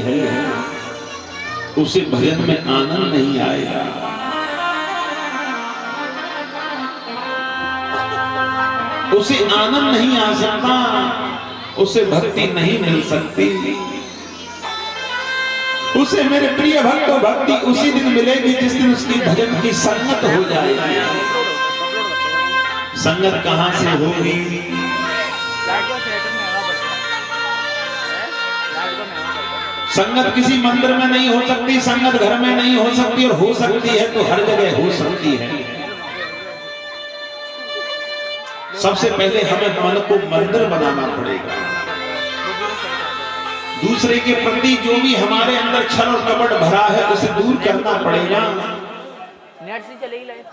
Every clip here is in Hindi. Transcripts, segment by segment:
है उसे भजन में आनंद नहीं आएगा। उसे आनंद नहीं आ सकता, उसे भक्ति नहीं मिल सकती। उसे मेरे प्रिय भक्तों भक्ति उसी दिन मिलेगी जिस दिन उसकी भजन की संगत हो जाएगी। संगत कहां से होगी? संगत किसी मंदिर में नहीं हो सकती, संगत घर में नहीं हो सकती, और हो सकती है तो हर जगह हो सकती है। सबसे पहले हमें मन को मंदिर बनाना पड़ेगा। दूसरे के प्रति जो भी हमारे अंदर छल और कपट भरा है उसे दूर करना पड़ेगा।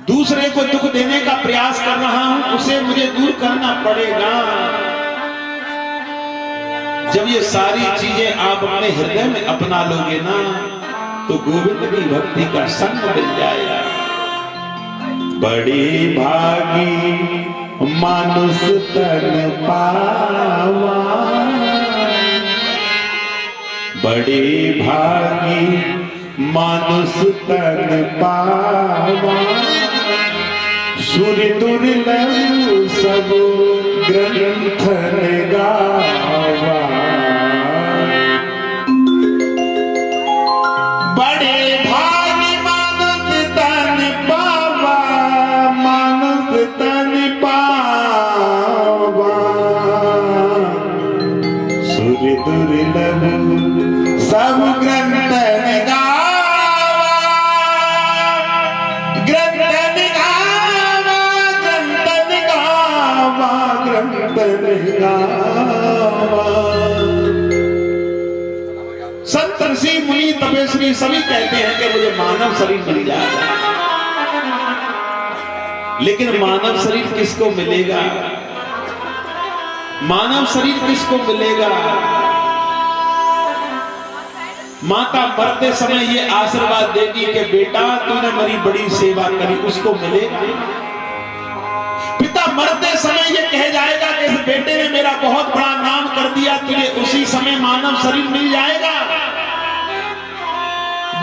दूसरे को दुख देने का प्रयास कर रहा हूं उसे मुझे दूर करना पड़ेगा। जब ये सारी चीजें आप अपने हृदय में अपना लोगे ना तो गोविंद की भक्ति का संग मिल जाएगा। बड़ी भागी मानुष तन पावा, बड़े भागी मानुष तन पावा, सुर दुर्लभ सब ग्रंथ गावा। बड़े भागी मानुष तन पावा, मानुष तन पावा, सुर दुर्लभ सब ग्रंथ गावा, ग्रंथ गावा, ग्रंथ गावा, ग्रंथ गावा। संत ऋषि मुनि तपस्वी सभी कहते हैं कि मुझे मानव शरीर मिल जाएगा, लेकिन मानव शरीर किसको मिलेगा? मानव शरीर किसको मिलेगा? माता मरते समय ये आशीर्वाद देगी कि बेटा तूने मेरी बड़ी सेवा करी, उसको मिलेगा। पिता मरते समय ये कह जाएगा कि इस बेटे ने मेरा बहुत बड़ा नाम कर दिया, तुझे उसी समय मानव शरीर मिल जाएगा।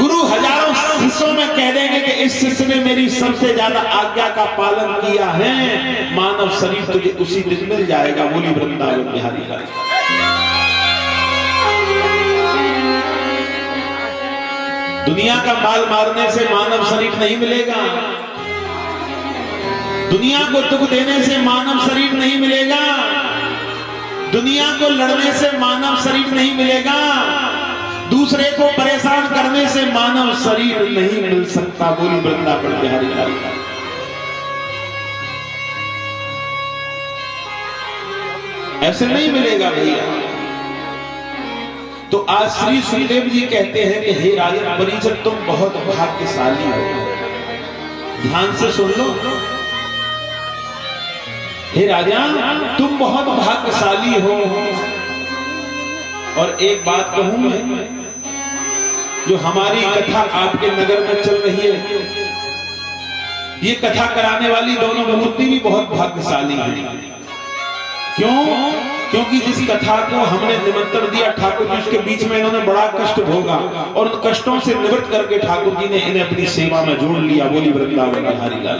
गुरु हजारों शिष्यों में कह देंगे कि इस शिष्य ने मेरी सबसे ज्यादा आज्ञा का पालन किया है, मानव शरीर तुझे उसी दिन मिल जाएगा। बोली वृंदावन बिहारी का। दुनिया का माल मारने से मानव शरीर नहीं मिलेगा, दुनिया को दुख देने से मानव शरीर नहीं मिलेगा, दुनिया को लड़ने से मानव शरीर नहीं मिलेगा, दूसरे को परेशान करने से मानव शरीर नहीं मिल सकता। बोली वृंदावन बिहारी लाल। ऐसे नहीं मिलेगा भैया। तो आज श्री सुखदेव जी कहते हैं कि हे राजन परिजन तुम बहुत भाग्यशाली हो। ध्यान से सुन लो, हे राजा तुम बहुत भाग्यशाली हो। और एक बात कहूं मैं, जो हमारी कथा आपके नगर में चल रही है, ये कथा कराने वाली दोनों मूर्ति भी बहुत भाग्यशाली है। क्यों? क्योंकि जिस कथा को हमने निमंत्रण दिया ठाकुर जी, उसके बीच में इन्होंने बड़ा कष्ट भोगा और उन कष्टों से निवृत्त करके ठाकुर जी ने इन्हें अपनी सेवा में जोड़ लिया। बोली वृंदावन बिहारी लाल।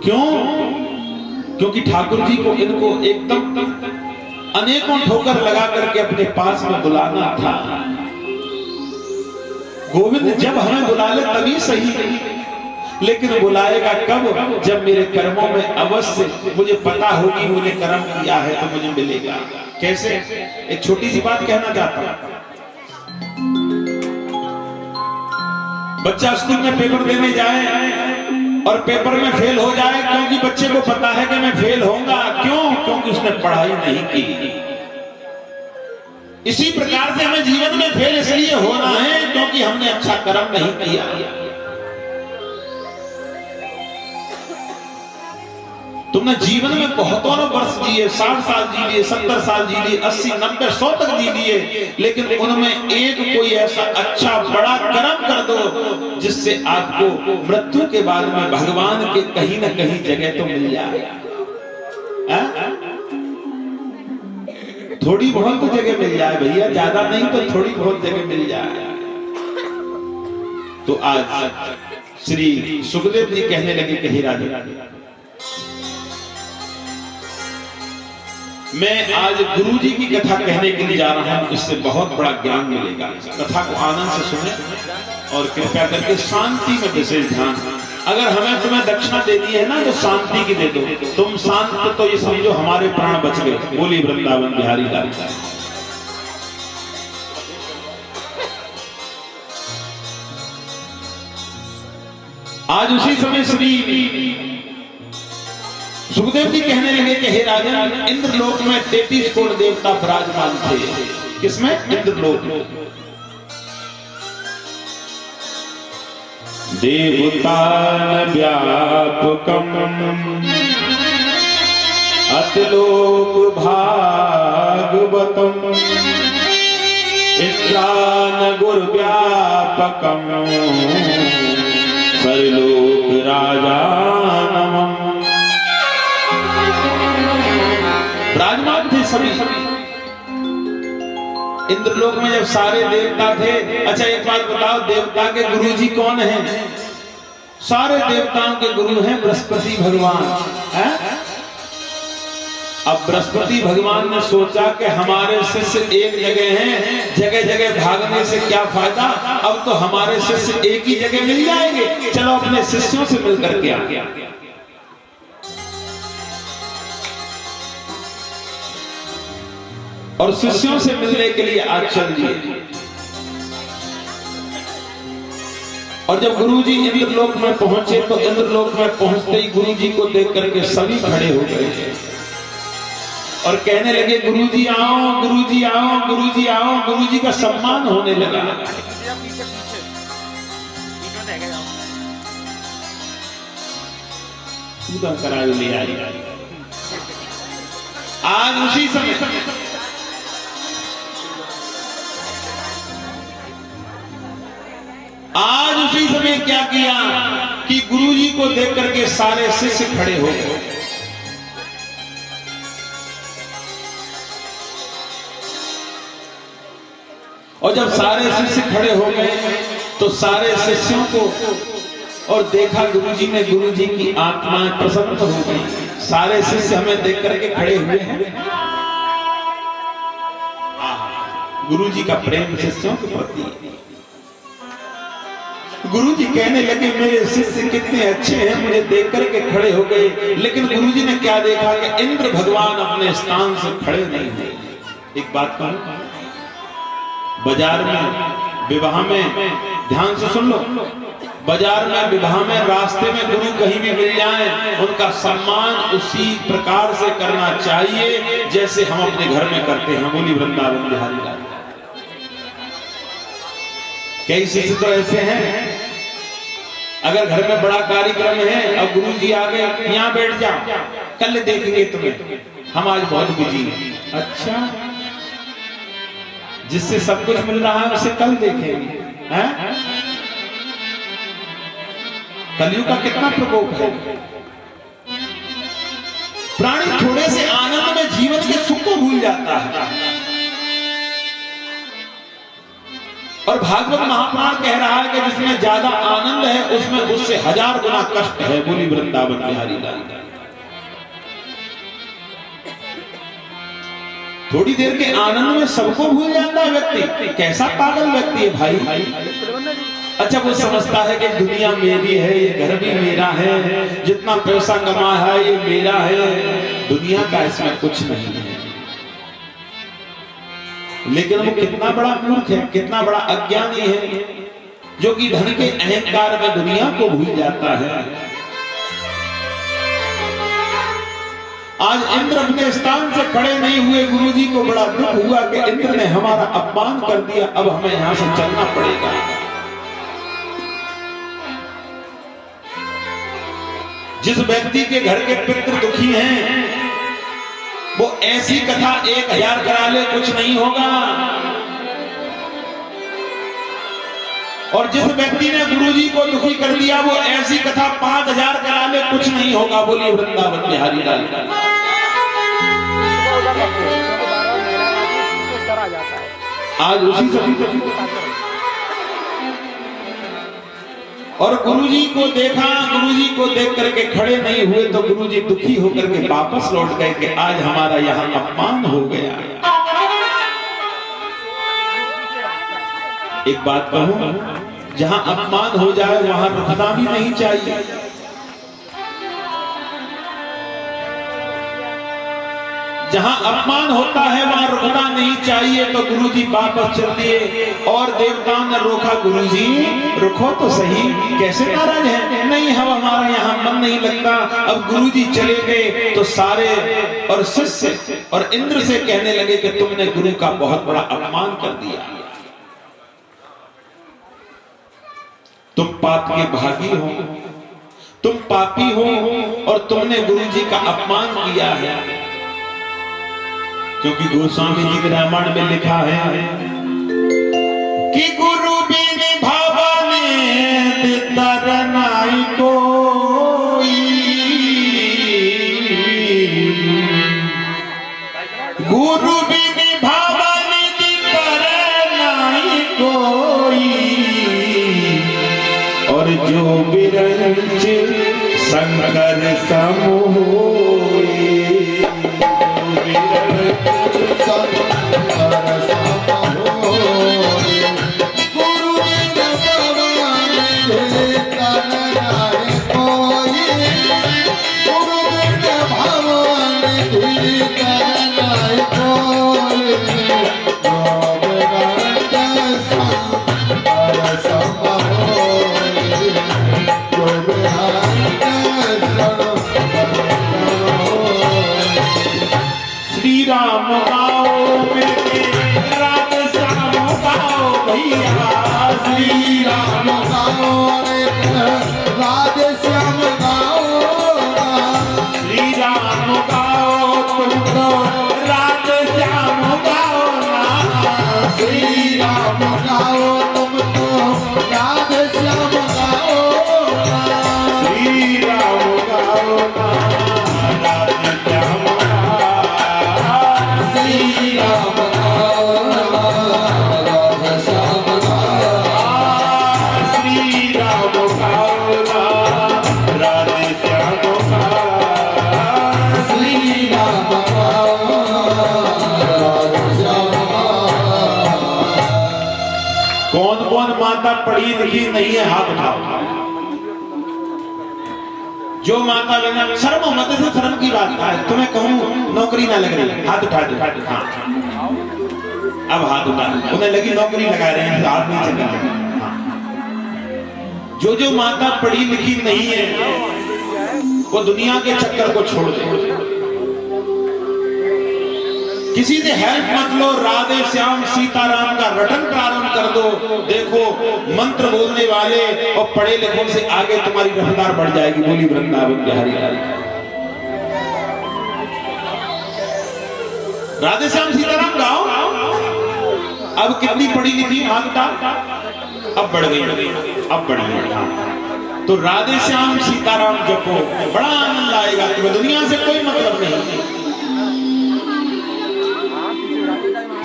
क्यों? क्योंकि ठाकुर जी को इनको एकदम अनेकों ठोकर लगा करके अपने पास में बुलाना था। गोविंद जब हमें बुला ले तभी सही, लेकिन बुलाएगा कब? जब मेरे कर्मों में अवश्य मुझे पता होगी मुझे कर्म किया है तो मुझे मिलेगा। कैसे? एक छोटी सी बात कहना चाहता हूं। बच्चा स्कूल में पेपर देने जाए और पेपर में फेल हो जाए, क्योंकि बच्चे को पता है कि मैं फेल होऊंगा। क्यों? क्योंकि उसने पढ़ाई नहीं की। इसी प्रकार से हमें जीवन में फेल इसलिए होना है क्योंकि हमने अच्छा कर्म नहीं किया। तुमने जीवन में बहुतों वर्ष जिए, 60 साल जी लिए, 70 साल जी लिए, 80, 90, 100 तक जी लिए, लेकिन उनमें एक कोई ऐसा अच्छा बड़ा कर्म कर दो जिससे आपको मृत्यु के बाद में भगवान के कहीं न कहीं जगह तो मिल जाए। थोड़ी बहुत तो जगह मिल जाए भैया, ज्यादा नहीं तो थोड़ी बहुत जगह मिल जाए। तो आज श्री सुखदेव जी कहने लगे कि हे राजा, मैं आज गुरु जी की कथा कहने के लिए जा रहा हूं, इससे बहुत बड़ा ज्ञान मिलेगा। कथा को आनंद से सुने और कृपया करके शांति में विशेष ध्यान। अगर हमें तुम्हें दक्षिणा दे दी है ना तो शांति की दे दो। तुम शांत तो ये समझो हमारे प्राण बच गए। बोली वृंदावन बिहारी लाल का। आज उसी समय श्री सुखदेव जी कहने लगे कि हे राजन, इंद्रलोक में 33 करोड़ देवता विराजमान थे। किसमें? इंद्रलोक में। देवतान व्यापकम अतलोक भागवतम इंद्रान गुर व्यापकम सर्वलोक राजानमम्। विराजमान थे सभी। इंद्रलोक में जब सारे देवता थे। अच्छा एक बात बताओ, देवता के गुरु जी कौन हैं? सारे देवताओं के गुरु हैं बृहस्पति भगवान है? अब बृहस्पति भगवान ने सोचा कि हमारे शिष्य एक जगह हैं, जगह जगह भागने से क्या फायदा, अब तो हमारे शिष्य एक ही जगह मिल जाएंगे, चलो अपने शिष्यों से मिलकर के आ। और शिष्यों से मिलने के लिए आज चल दिए। और जब गुरुजी इंद्रलोक में पहुंचे तो इंद्रलोक में पहुंचते ही गुरुजी को देख करके सभी खड़े हो गए और कहने लगे गुरुजी आओ, गुरुजी आओ, गुरुजी आओ। गुरुजी का सम्मान होने लगा। करा लिया आज उसी समय क्या किया कि गुरुजी को देख करके सारे शिष्य खड़े हो गए। और जब सारे शिष्य खड़े हो गए तो सारे शिष्यों को और देखा गुरुजी ने, गुरुजी की आत्मा प्रसन्न हो गई। सारे शिष्य हमें देख करके खड़े हुए हैं। गुरुजी का प्रेम शिष्यों के प्रति। गुरुजी कहने लगे मेरे शिष्य कितने अच्छे हैं, मुझे देख करके खड़े हो गए। लेकिन गुरुजी ने क्या देखा कि इंद्र भगवान अपने स्थान से खड़े नहीं हुए। एक बात कहूं, बाजार में विवाह में, ध्यान से सुन लो, बाजार में विवाह में रास्ते में गुरु कहीं भी मिल जाए, उनका सम्मान उसी प्रकार से करना चाहिए जैसे हम अपने घर में करते हैं। बोली वृंदावन बिहारी लाल। कई शिष्य तो ऐसे हैं, अगर घर में बड़ा कार्यक्रम है और गुरु जी आ गए, यहाँ बैठ जाओ, कल देखेंगे तुम्हें, हम आज बहुत बिजी हैं। अच्छा, जिससे सब कुछ मिल रहा है उसे कल देखेंगे हैं? कलयुग का कितना प्रकोप है। प्राणी थोड़े से आनंद में जीवन के सुख को भूल जाता है। और भागवत महापुराण कह रहा है कि जिसमें ज्यादा आनंद है उसमें उससे 1000 गुना कष्ट है। बोली वृंदावन बिहारी लाल। थोड़ी देर के आनंद में सबको भूल जाता है व्यक्ति। कैसा पागल व्यक्ति है भाई। अच्छा, वो समझता है कि दुनिया मेरी है, ये घर भी मेरा है, जितना पैसा कमा है ये मेरा है, दुनिया का इसमें कुछ नहीं है। लेकिन वो कितना बड़ा मूर्ख है, कितना बड़ा अज्ञानी है, जो कि धन के अहंकार में दुनिया को भूल जाता है। आज इंद्र अपने स्थान से खड़े नहीं हुए। गुरुजी को बड़ा दुख हुआ कि इंद्र ने हमारा अपमान कर दिया, अब हमें यहां से चलना पड़ेगा। जिस व्यक्ति के घर के पितृ दुखी हैं, वो ऐसी कथा 1000 करा ले कुछ नहीं होगा। और जिस व्यक्ति ने गुरुजी को दुखी कर दिया, वो ऐसी कथा 5000 करा ले कुछ नहीं होगा। बोलिए वृंदावन बिहारी लाल। आज उसी समय और गुरुजी को देखा, गुरुजी को देख करके खड़े नहीं हुए तो गुरुजी दुखी होकर के वापस लौट गए कि आज हमारा यहाँ अपमान हो गया। एक बात कहूं, जहां अपमान हो जाए वहां रुकना भी नहीं चाहिए। जहां अपमान होता है वहां रुकना नहीं चाहिए। तो गुरुजी वापस चल दिए और देवताओं ने रोका, गुरुजी रुको तो सही, कैसे नाराज है? नहीं, हम हमारा यहाँ मन नहीं लगता। अब गुरुजी चले गए तो सारे और शिष्य और इंद्र से कहने लगे कि तुमने गुरु का बहुत बड़ा अपमान कर दिया, तुम पाप के भागी हो, तुम पापी हो और तुमने गुरुजी का अपमान किया है। क्योंकि गोस्वामी जी के रामायण में लिखा है कि गुरु बिन भावने तरनाई कोई, गुरु बिन भावने तरनाई कोई, और जो बिरंच शंकर सम होए, राम गाओ मेरे राधे श्याम गाओ भैया, श्री राम गाओ राधे श्याम गाओ, श्री राम गाओ तुम तो राधे श्याम गाओ ना, श्री राम गाओ तुम तो राधे श्याम गाओ ना, श्री राम गाओ ना राधे श्याम, माता पढ़ी लिखी नहीं है? हाथ उठाओ। जो माता बहना शर्म मत से, शर्म की बात है। तुम्हें कहूं नौकरी ना लग रही, हाथ उठा दो। हाँ, अब हाथ उठा, उन्हें लगी नौकरी लगा रहे हैं, हाथ नहीं चल रहा। जो जो माता पढ़ी लिखी नहीं है वो दुनिया के चक्कर को छोड़ दे, किसी से हेल्प मत लो, राधे श्याम सीताराम का रटन प्रारंभ कर दो। देखो मंत्र बोलने वाले और पढ़े लिखों से आगे तुम्हारी रफ्तार बढ़ जाएगी। बोली वृंदावन बिहारी लाल। राधे श्याम सीताराम गाओ। अब कितनी पढ़ी लिखी मांगता, अब बढ़ गई, अब बढ़ गई। तो राधे श्याम सीताराम जपो, बड़ा आनंद आएगा तुम्हें, दुनिया से कोई मतलब नहीं।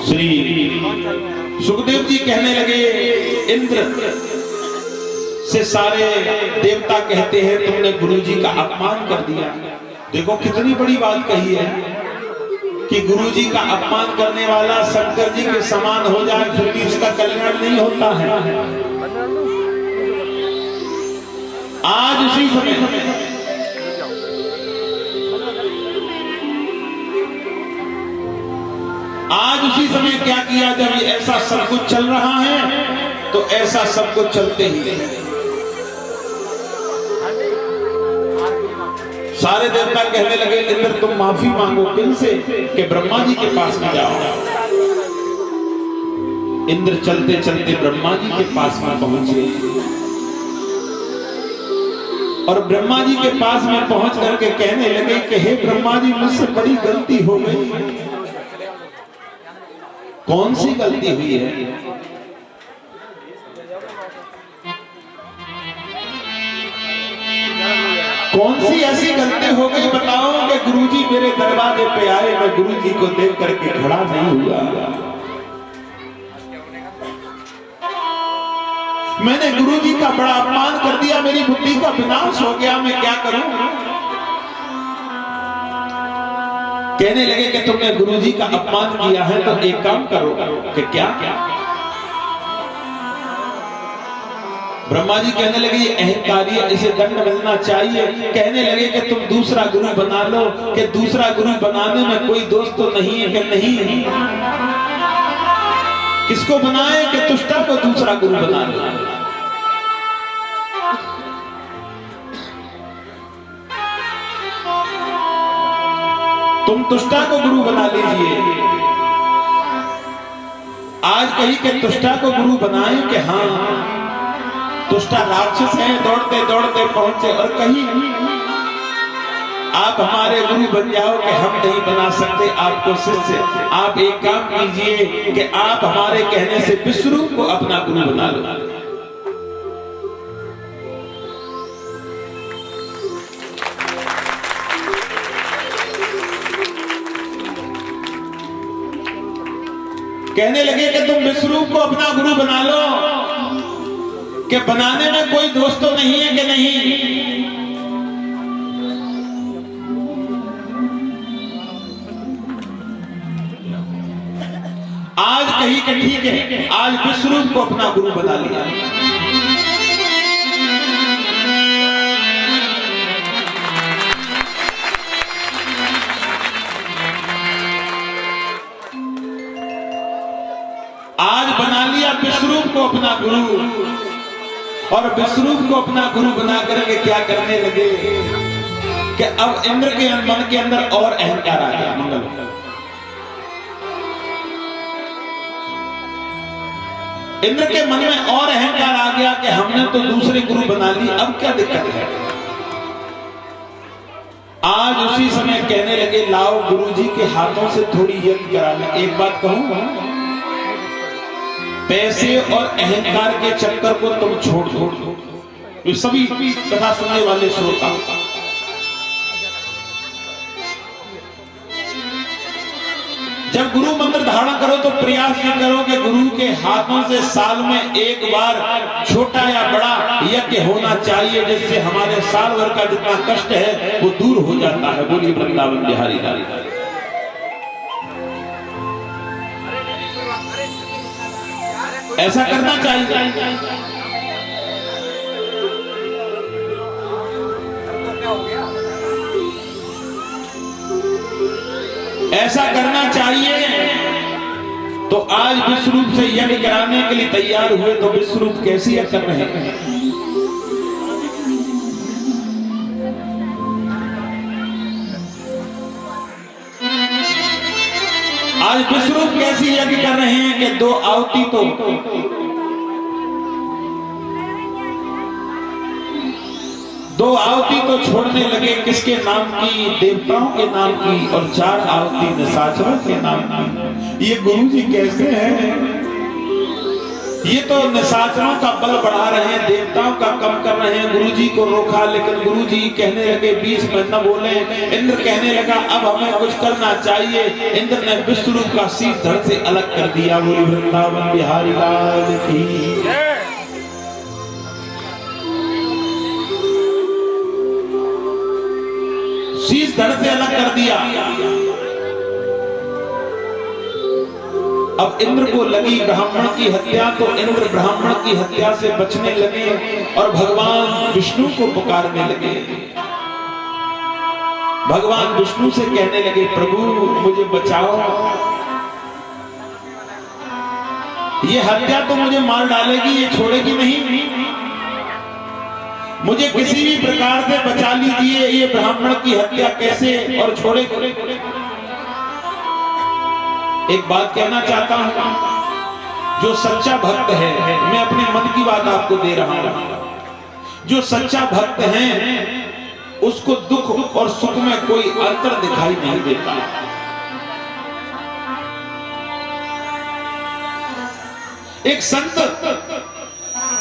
श्री सुखदेव जी कहने लगे, इंद्र से सारे देवता कहते हैं तुमने गुरुजी का अपमान कर दिया। देखो कितनी बड़ी बात कही है कि गुरुजी का अपमान करने वाला शंकर जी के समान हो जाए फिर भी उसका कल्याण नहीं होता है। आज उसी समय क्या किया, जब ऐसा सब कुछ चल रहा है तो ऐसा सब कुछ चलते ही सारे देवता कहने लगे इंद्र तुम माफी मांगो किनसे, कि ब्रह्मा जी के पास में जाओ। इंद्र चलते चलते ब्रह्मा जी के पास में पहुंचे और ब्रह्मा जी के पास में पहुंच करके कहने लगे कि हे ब्रह्मा जी मुझसे बड़ी गलती हो गई। कौन सी गलती हुई है? कौन सी ऐसी गलती हो गई बताओ कि के गुरुजी मेरे दरवाजे पे आए, मैं गुरुजी को देख करके खड़ा नहीं हुआ। मैंने गुरुजी का बड़ा अपमान कर दिया, मेरी बुद्धि का विनाश हो गया, मैं क्या करूं? कहने लगे कि तुमने गुरुजी का अपमान किया है तो एक काम करो। कि क्या? ब्रह्मा जी कहने लगे ये अहंकारी है, इसे दंड मिलना चाहिए। कहने लगे कि तुम दूसरा गुरु बना लो। कि दूसरा गुरु बनाने में कोई दोष तो नहीं है? कि नहीं। किसको बनाए? कि तुष्टा को दूसरा गुरु बना लो। तुम तुष्टा को गुरु बना लीजिए। आज कही कि तुष्टा को गुरु बनाए कि हाँ तुष्टा राक्षस है, दौड़ते दौड़ते पहुंचे। और कहीं आप हमारे गुरु बन जाओ कि हम नहीं बना सकते आपको शिष्य। आप एक काम कीजिए कि आप हमारे कहने से विष्णु को अपना गुरु बना लो। कहने लगे कि तुम विष्णु को अपना गुरु बना लो। कि बनाने में कोई दोष तो नहीं है? कि नहीं। आज कही कि ठीक है, आज विष्णु को अपना गुरु बना लिया। आज बना लिया विष्णु को अपना गुरु। और विष्णु को अपना गुरु बना करके क्या करने लगे कि अब इंद्र के मन के अंदर और अहंकार आ गया। मंगल इंद्र के मन में और अहंकार आ गया कि हमने तो दूसरे गुरु बना ली, अब क्या दिक्कत है। आज उसी समय कहने लगे लाओ गुरुजी के हाथों से थोड़ी यज्ञ करा ले। एक बात कहूं, पैसे और अहंकार के चक्कर को तुम छोड़ दो। ये सभी कथा सुनने वाले श्रोता, जब गुरु मंत्र धारण करो तो प्रयास ये करो कि गुरु के हाथों से साल में एक बार छोटा या बड़ा यज्ञ होना चाहिए, जिससे हमारे साल भर का जितना कष्ट है वो दूर हो जाता है। बोलिए वृंदावन बिहारी लाल। ऐसा करना चाहिए। ऐसा करना चाहिए। तो आज विष्णु से यज्ञ कराने के लिए तैयार हुए तो विष्णु कैसी यज्ञ कर रहे हैं? आज विष्णु कैसी यज्ञ कर रहे हैं कि दो आहुति तो छोड़ने लगे। किसके नाम की? देवताओं के नाम की। और 4 आहुति निशाचरों के नाम की। ये गुरुजी कैसे हैं? ये तो निशाचरों का बल बढ़ा रहे हैं, देवताओं का कम कर रहे हैं। गुरुजी को रोका, लेकिन गुरुजी कहने लगे बीच में न बोले। इंद्र कहने लगा अब हमें कुछ करना चाहिए। इंद्र ने विष्णु का शीश धड़ से अलग कर दिया। बोली वृंदावन बिहारी लाल की। शीश धड़ से अलग कर दिया। अब इंद्र को लगी ब्राह्मण की हत्या, तो इंद्र ब्राह्मण की हत्या से बचने लगे और भगवान विष्णु को पुकारने लगे। भगवान विष्णु से कहने लगे प्रभु मुझे बचाओ, ये हत्या तो मुझे मार डालेगी, ये छोड़ेगी नहीं। मुझे किसी भी प्रकार से बचा लीजिए, ये ब्राह्मण की हत्या कैसे और छोड़ेगी। एक बात कहना चाहता हूं, जो सच्चा भक्त है, मैं अपने मन की बात आपको दे रहा हूं, जो सच्चा भक्त है उसको दुख और सुख में कोई अंतर दिखाई नहीं देता। एक संत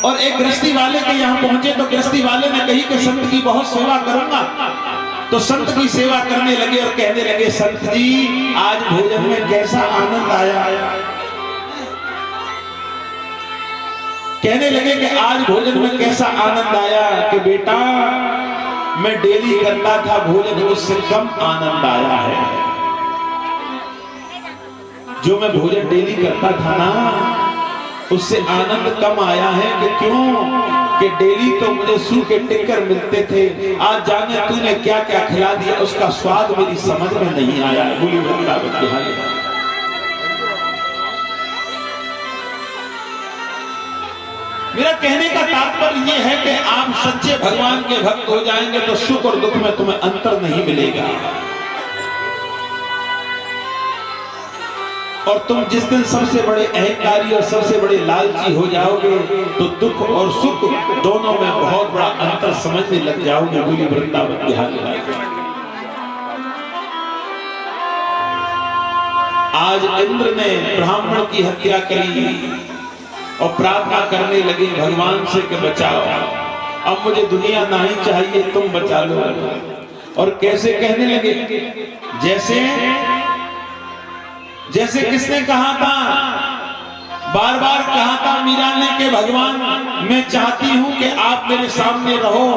और एक गृहस्थी वाले के यहां पहुंचे तो गृहस्थी वाले ने कही कि संत की बहुत सेवा करूंगा, तो संत की सेवा करने लगे और कहने लगे, संत जी आज भोजन में कैसा आनंद आया। कहने लगे कि आज भोजन में कैसा आनंद आया कि बेटा मैं डेली करता था भोजन, उससे कम आनंद आया है। जो मैं भोजन डेली करता था ना, उससे आनंद कम आया है। कि क्यों? कि डेली तो मुझे सूखे टिक्कर मिलते थे, आज जाने तूने क्या क्या खिला दिया, उसका स्वाद मेरी समझ में नहीं आया। बोली वृंदावन बिहारी। मेरा कहने का तात्पर्य यह है कि आप सच्चे भगवान के भक्त हो जाएंगे तो सुख और दुख में तुम्हें अंतर नहीं मिलेगा। और तुम जिस दिन सबसे बड़े अहंकारी और सबसे बड़े लालची हो जाओगे तो दुख और सुख दोनों में बहुत बड़ा अंतर समझने लग जाओगे। बोली वृंदावन बिहारी। आज इंद्र ने ब्राह्मण की हत्या करी और प्रार्थना करने लगे भगवान से कि बचाओ, अब मुझे दुनिया नहीं चाहिए, तुम बचा लो। और कैसे कहने लगे? जैसे किसने कहा था, बार बार कहा था मीरा ने कि भगवान मैं चाहती हूं कि आप मेरे सामने रहो।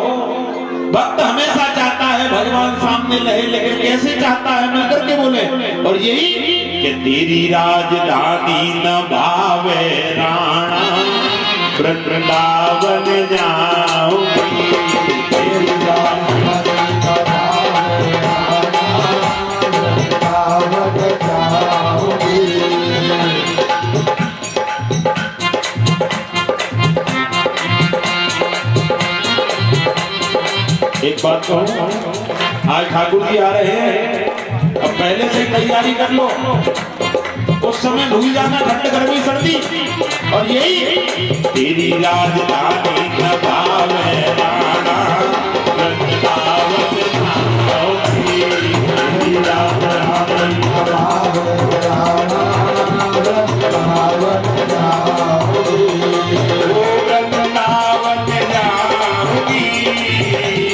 भक्त हमेशा चाहता है भगवान सामने रहे, लेकिन कैसे चाहता है? मिलकर के बोले। और यही कि तेरी राजधानी न भावे राणा, वृंदावन जाऊंगी। तेरी राजधानी न भावे राणा, वृंदावन जाऊंगी। एक बात कहूं, आज ठाकुर जी आ रहे हैं, अब पहले से तैयारी कर लो। उस समय भूल जाना ठंड गर्मी सर्दी। और यही तेरी राजधानी न भावे राणा, वृंदावन जाऊंगी। तेरी राजधानी न भावे राणा, वृंदावन जाऊंगी। वृंदावन जाऊंगी,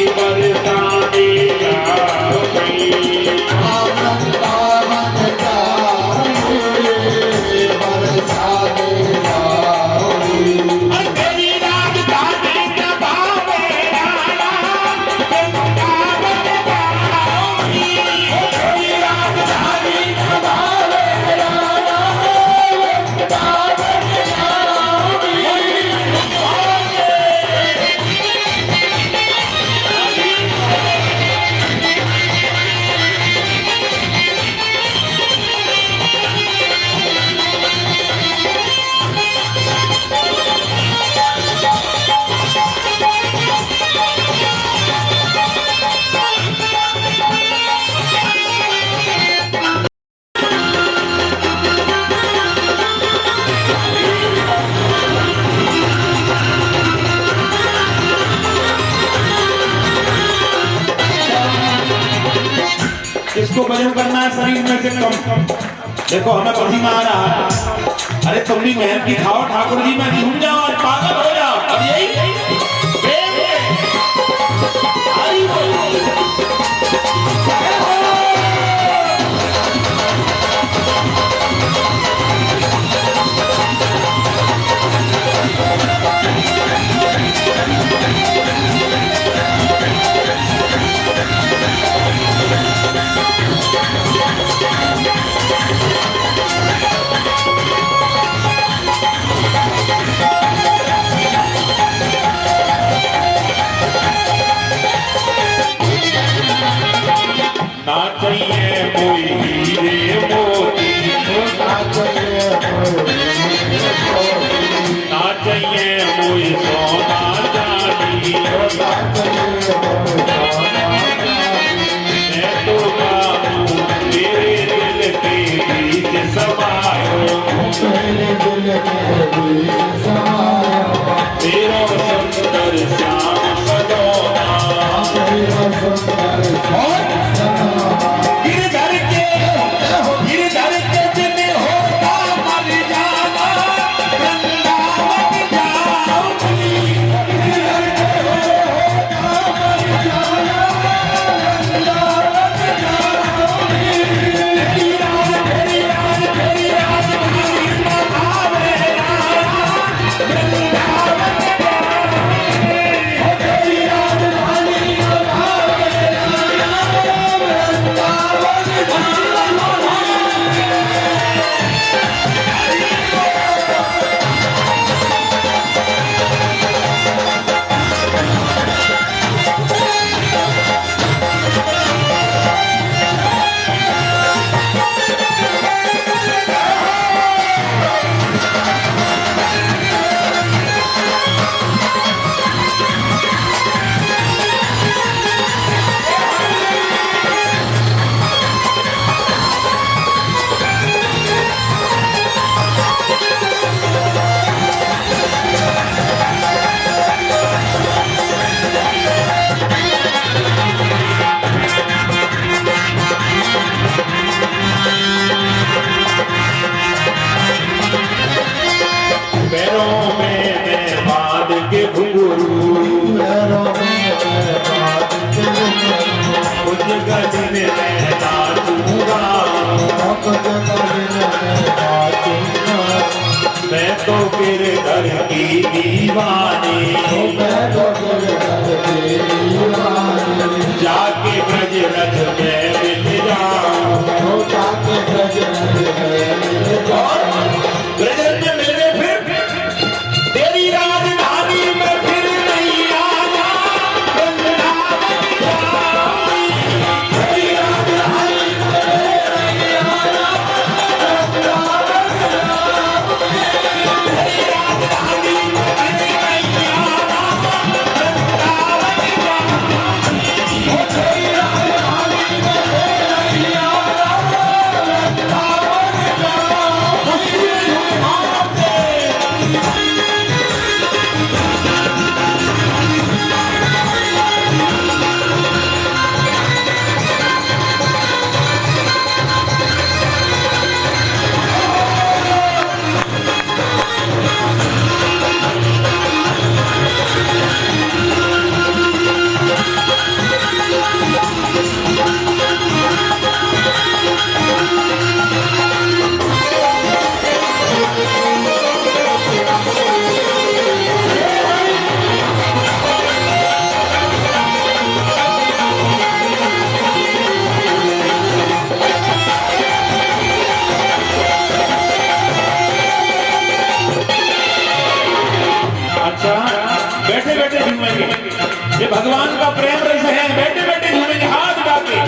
वरदानी जाऊंगी। वृंदावन जाऊंगी, वरदानी जाऊंगी। तेरी राजधानी न भावे राणा, वृंदावन जाऊंगी। तेरी राजधानी न भावे राणा, वृंदावन जाऊंगी। इसको वजन करना है शरीर में से कम। देखो हमें पसीना आ रहा है, अरे तुम भी मेहनत की खाओ, ठाकुर जी में झूम जाओ और पागल हो जाओ। अब यही ना चाहिए कोई हीरे मोती, ना चाहिए कोई सोना चांदी। मैं तो बाबू तेरे दिल के बीच समायो, तेरा सुंदर श्याम सलोना। गिरधर के जिन्हें होता मर जाए, मैं तो गिरधर की दीवानी, जाके ब्रज रज में मिल जाऊं, ब्रज रज में मिल गए फिर तेरी राजधानी में फिर नहीं आना, वृंदावन जाऊंगी। तेरी राजधानी में नहीं आना, वृंदावन जाऊंगी। तेरी राजधानी में फिर नहीं आना, वृंदावन जाऊंगी। तेरी राजधानी में फिर नहीं आना, वृंदावन जाऊंगी। अच्छा, बैठे बैठे झूमेंगे, ये भगवान का प्रेम रस है। बैठे बैठे झूमेंगे हाथ डाके।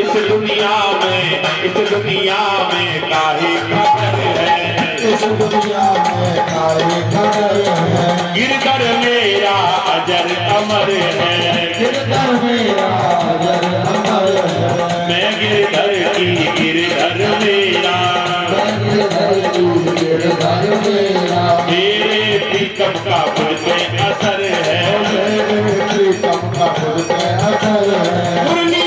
इस दुनिया में काहे खबर है, इस दुनिया में काहे खबर है, गिरधर मेरा अजर अमर है, गिरधर मेरा अजर अमर है, मैं गिरधर मेरा, गिरधर मेरा, मेरे प्रीतम का मुझ पे असर है, मेरे प्रीतम का मुझ पे असर है। मुरली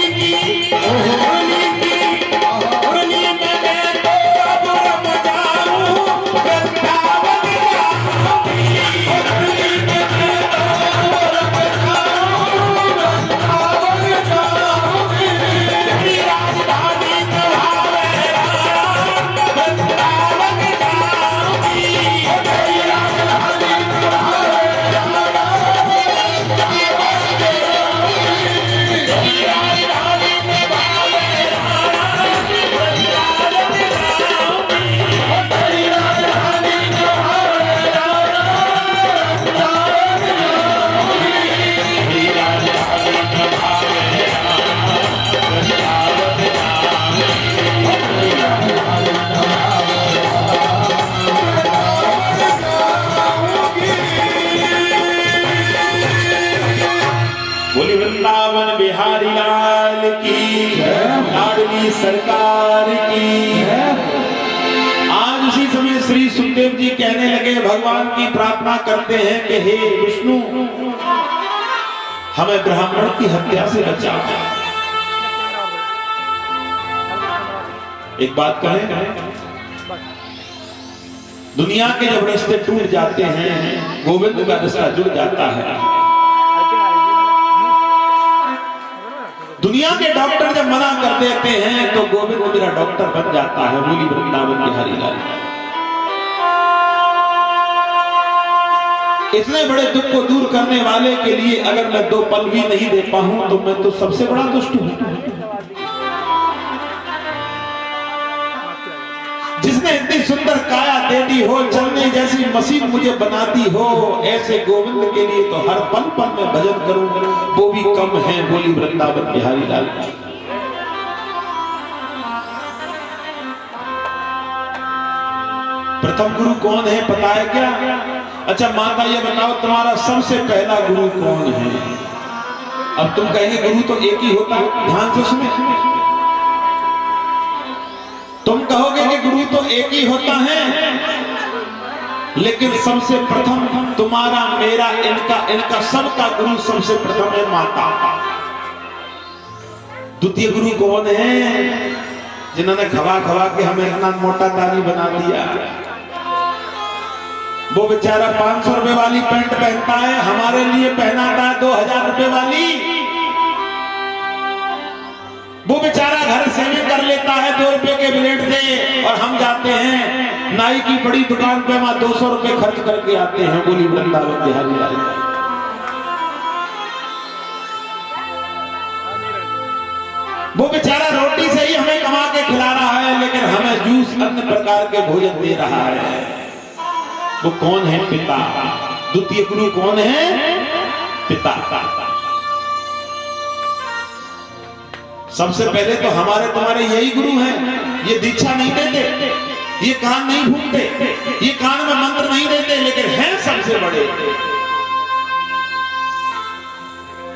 में मैं तो अब रम जाऊं, वृंदावन जाऊंगी। मुरली में मैं तो अब रम जाऊं, वृंदावन जाऊंगी। तेरी राजधानी कहावे राया, वृंदावन जाऊंगी। तेरी राजधानी कहावे राया, वृंदावन जाऊंगी। तेरी राजधानी कहावे राया, वृंदावन जाऊंगी। तेरी राजधानी कहावे राया, वृंदावन जाऊंगी। तेरी राजधानी कहावे राया, वृंदावन बोली वृंदावन बिहारी लाल की, लाडली सरकार की। आज उसी समय श्री सुखदेव जी कहने लगे, भगवान की प्रार्थना करते हैं कि हे विष्णु, हमें ब्राह्मण की हत्या से बचा। एक बात कहें, दुनिया के जब रिश्ते टूट जाते हैं, गोविंद का रिश्ता जुड़ जाता है। दुनिया के डॉक्टर जब मना कर देते हैं तो गोविंद मेरा डॉक्टर बन जाता है। बोली वृंदावन बिहारी लाल। इतने बड़े दुख को दूर करने वाले के लिए अगर मैं 2 पल भी नहीं दे पाऊं तो मैं तो सबसे बड़ा दुष्ट हूं। जिसने इतनी सुंदर काया दे दी हो, चलने जैसी मशीन मुझे बनाती हो, ऐसे गोविंद के लिए तो हर पल पल में भजन करूं, वो भी कम है। बोली वृंदावन बिहारी लाल। प्रथम गुरु कौन है पता है क्या? अच्छा माता ये बताओ, तुम्हारा सबसे पहला गुरु कौन है? अब तुम कहेंगे गुरु तो एक ही होता है, ध्यान से सुने। तुम कहोगे कि गुरु तो एक ही होता है, लेकिन सबसे प्रथम तुम्हारा, मेरा, इनका सबका गुरु सबसे प्रथम है माता। द्वितीय गुरु कौन है? जिन्होंने खवा खवा के हमें इतना मोटा दाढ़ी बना दिया। वो बेचारा 500 रुपए वाली पैंट पहनता है, हमारे लिए पहनाता है 2000 रुपए वाली। वो बेचारा घर सेविंग कर लेता है 2 रुपए के ब्लेड थे और हम जाते हैं नाई की बड़ी दुकान पे, वहां 200 रुपए खर्च करके आते हैं। बोली वृंदावन बिहारी लाल। वो बेचारा रोटी से ही हमें कमा के खिला रहा है, लेकिन हमें जूस अन्य प्रकार के भोजन दे रहा है। वो कौन है? पिता। द्वितीय गुरु कौन है? पिता। सबसे पहले तो हमारे तुम्हारे यही गुरु हैं। ये दीक्षा नहीं देते, ये कान नहीं फूंकते, ये कान में मंत्र नहीं देते, लेकिन हैं सबसे बड़े।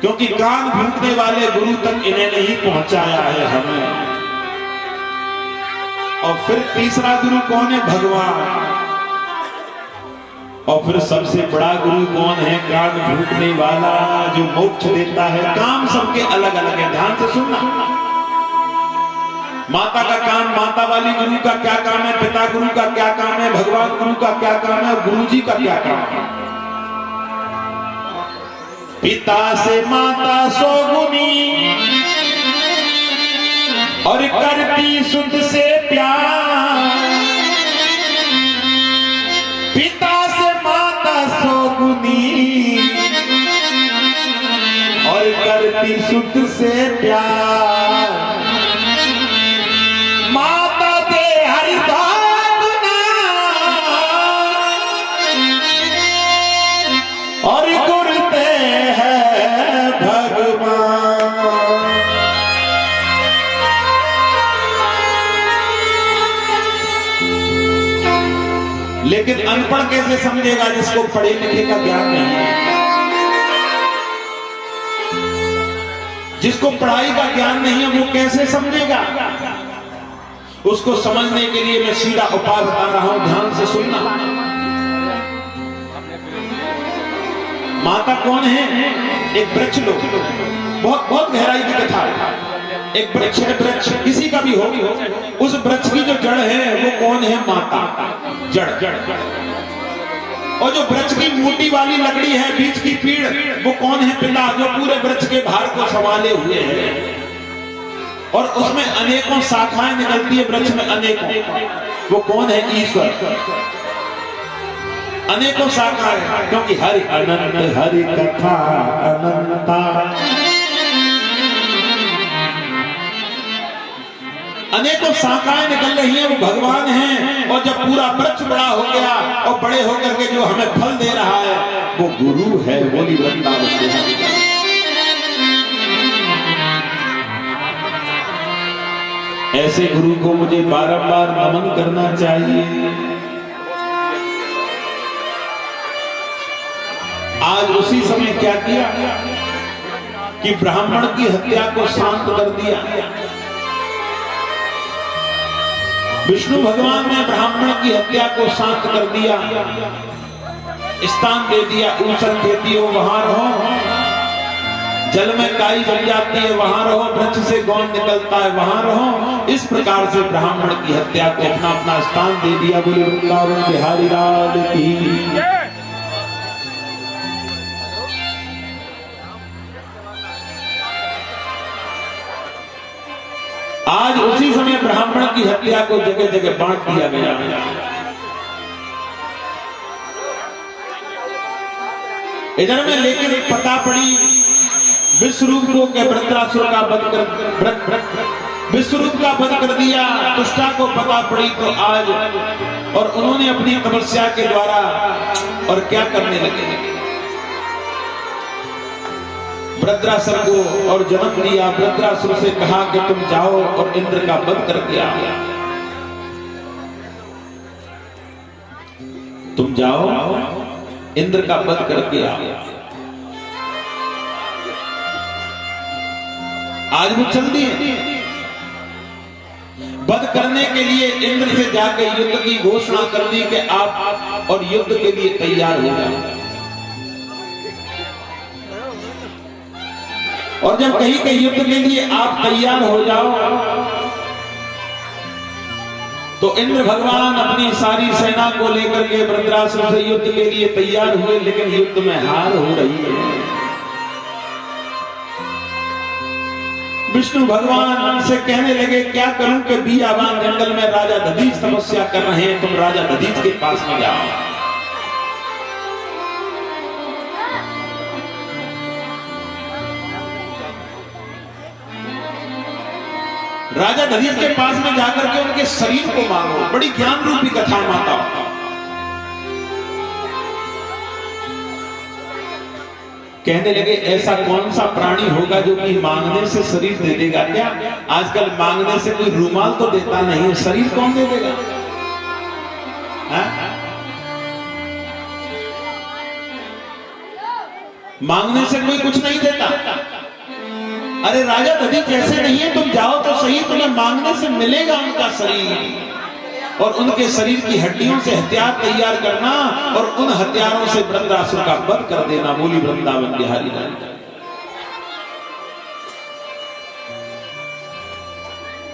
क्योंकि कान फूंकने वाले गुरु तक इन्हें नहीं पहुंचाया है हमें। और फिर तीसरा गुरु कौन है? भगवान। और फिर सबसे बड़ा गुरु कौन है? कान फूंकने वाला, जो मोक्ष देता है। काम सबके अलग अलग है, ध्यान से सुनना। माता का काम, माता वाली गुरु का क्या काम है? पिता गुरु का क्या काम है? भगवान गुरु का क्या काम है? और गुरु जी का क्या काम है? पिता से माता सो गुनी और करती शुद्ध से प्यार। पिता से माता सो गुनी और करती शुद्ध से प्यार। माता दे हरिदास और गुरु ते है भगवान। लेकिन अनपढ़ कैसे समझेगा जिसको पढ़े लिखे का ज्ञान नहीं है? जिसको पढ़ाई का ज्ञान नहीं है वो कैसे समझेगा? उसको समझने के लिए मैं सीधा उपाय बता रहा हूं, ध्यान से सुनना। माता कौन है? एक वृक्ष लो, बहुत बहुत गहराई की कथा है। एक वृक्ष है, वृक्ष किसी का भी हो, उस वृक्ष की जो जड़ है वो कौन है? माता। जड़। और जो वृक्ष की मोटी वाली लकड़ी है, बीच की पीड़, वो कौन है? पिता, जो पूरे वृक्ष के भार को संभाले हुए है। और उसमें अनेकों शाखाएं निकलती है वृक्ष में, अनेकों। वो कौन है? ईश्वर। अनेकों शाखाएं, क्योंकि हरि अनंत, हरि कथा अनंता। अनेकों शाखाएं निकल रही हैं, वो भगवान हैं। और जब पूरा वृक्ष बड़ा हो गया और बड़े होकर के जो हमें फल दे रहा है वो गुरु है। बोली वृंदावन बिहारी। ऐसे गुरु को मुझे बारंबार नमन करना चाहिए। आज उसी समय क्या किया कि ब्राह्मण की हत्या को शांत कर दिया। विष्णु भगवान ने ब्राह्मण की हत्या को शांत कर दिया, स्थान दे दिया। ऊसर खेती हो वहां रहो, जल में काई जम जाती है वहां रहो, वृक्ष से गौंड निकलता है वहां रहो। इस प्रकार से ब्राह्मण की हत्या को अपना अपना स्थान दे दिया। बोले वृंदावन बिहारी लाल की। आज उसी समय ब्राह्मण की हत्या को जगह जगह बांट दिया गया। इधर में लेकिन एक पता पड़ी विश्वरूप को के वृत्रासुर का वध कर विश्वरूप का वध कर दिया। तुष्टा को पता पड़ी तो आज और उन्होंने अपनी तपस्या के द्वारा और क्या करने लगे? वृत्रासुर को और जन्म दिया। वृत्रासुर से कहा कि तुम जाओ और इंद्र का वध कर दिया। तुम जाओ इंद्र का वध करके आओ। आज वो चल दिए। वध करने के लिए इंद्र से जाकर युद्ध की घोषणा कर दी कि आप और युद्ध के लिए तैयार हो जाओ। और जब कहीं के युद्ध के लिए आप तैयार हो जाओ तो इंद्र भगवान अपनी सारी सेना को लेकर के वृत्रासुर से युद्ध के लिए तैयार हुए, लेकिन युद्ध में हार हो रही है। विष्णु भगवान से कहने लगे क्या करूं कि बियाबान जंगल में राजा दधीच तपस्या कर रहे हैं, तुम राजा दधीच के पास में जाओ। राजा दधीच के पास में जाकर के उनके शरीर को मांगो। बड़ी ज्ञान रूपी कथा माता। कहने लगे ऐसा कौन सा प्राणी होगा जो कि मांगने से शरीर दे देगा? क्या आजकल मांगने से कोई रुमाल तो देता नहीं है, शरीर कौन दे देगा? मांगने से कोई कुछ नहीं देता। अरे राजा दधीच ऐसे नहीं है, तुम जाओ तो सही, तुम्हें मांगने से मिलेगा उनका शरीर, और उनके शरीर की हड्डियों से हथियार तैयार करना और उन हथियारों से वृंदासुर का वध कर देना। बोली वृंदावन बिहारी लाल।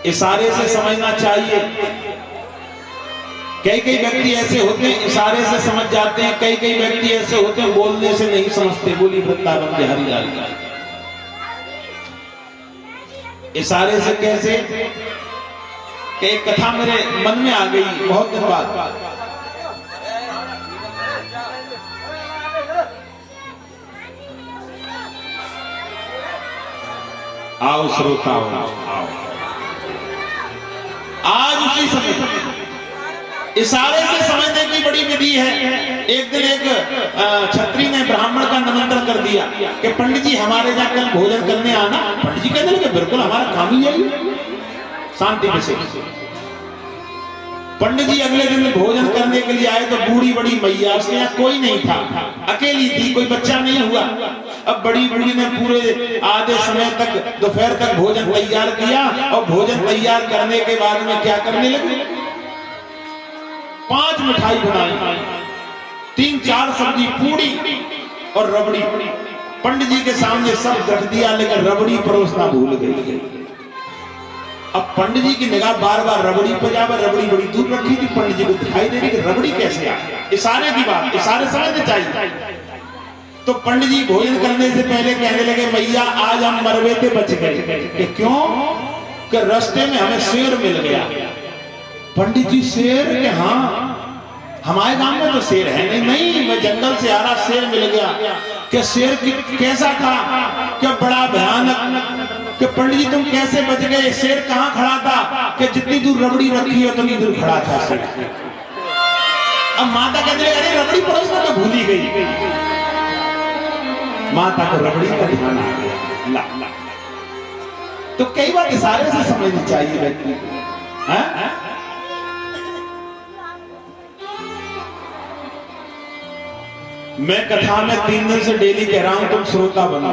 इशारे से समझना चाहिए। कई कई व्यक्ति ऐसे होते हैं इशारे से समझ जाते हैं, कई कई व्यक्ति ऐसे होते हैं बोलने से नहीं समझते। बोली वृंदावन बिहारी लाल। इशारे से कैसे? कि एक कथा मेरे मन में आ गई बहुत दिन बाद। आओ श्रोताओ, आओ। आज उसी समय इशारे से समझने की बड़ी विधि है। एक दिन एक छत्री ने ब्राह्मण का निमंत्रण कर दिया कि पंडित जी हमारे यहाँ कल भोजन करने आना। पंडित जी कहने लगे बिल्कुल, हमारा काम ही यही, शांति से। पंडित जी अगले दिन भोजन करने के लिए आए तो बूढ़ी बड़ी मैया, उसके यहाँ कोई नहीं था, अकेली थी, कोई बच्चा नहीं हुआ। अब बड़ी बूढ़ी ने पूरे आधे समय तक, दोपहर तक भोजन तैयार किया, और भोजन तैयार करने के बाद में क्या करने लगी? 5 मिठाई बनाई, 3-4 सब्जी, पूड़ी और रबड़ी। पंडित जी के सामने सब रख दिया, लेकिन रबड़ी परोसना भूल गई। अब पंडित जी की निगाह बार बार रबड़ी पर जा, रबड़ी बड़ी दूर रखी थी, पंडित जी को दिखाई दे रही कि रबड़ी कैसे आ गया। इशारे की बात, इशारे समझने चाहिए। तो पंडित जी भोजन करने से पहले कहने लगे मैया आज हम मरवे से बच गए। कि क्यों? कि रास्ते में हमें शेर मिल गया। पंडित जी शेर? के हाँ, हमारे गांव में तो शेर है नहीं। नहीं, मैं जंगल से आ रहा, शेर मिल गया। कि शेर कैसा था? क्या बड़ा भयानक। कि पंडित जी तुम कैसे बच गए? शेर कहाँ खड़ा था? कि जितनी दूर रबड़ी रखी है उतनी दूर खड़ा था शेर। अब माता कहते लगे अरे रबड़ी परोसना तो भूल ही गई। माता को रबड़ी का ध्यान आ गया। ला। तो कई बार इशारे से समझनी चाहिए व्यक्ति को। मैं कथा में 3 दिन से डेली कह रहा हूं तुम श्रोता बनो।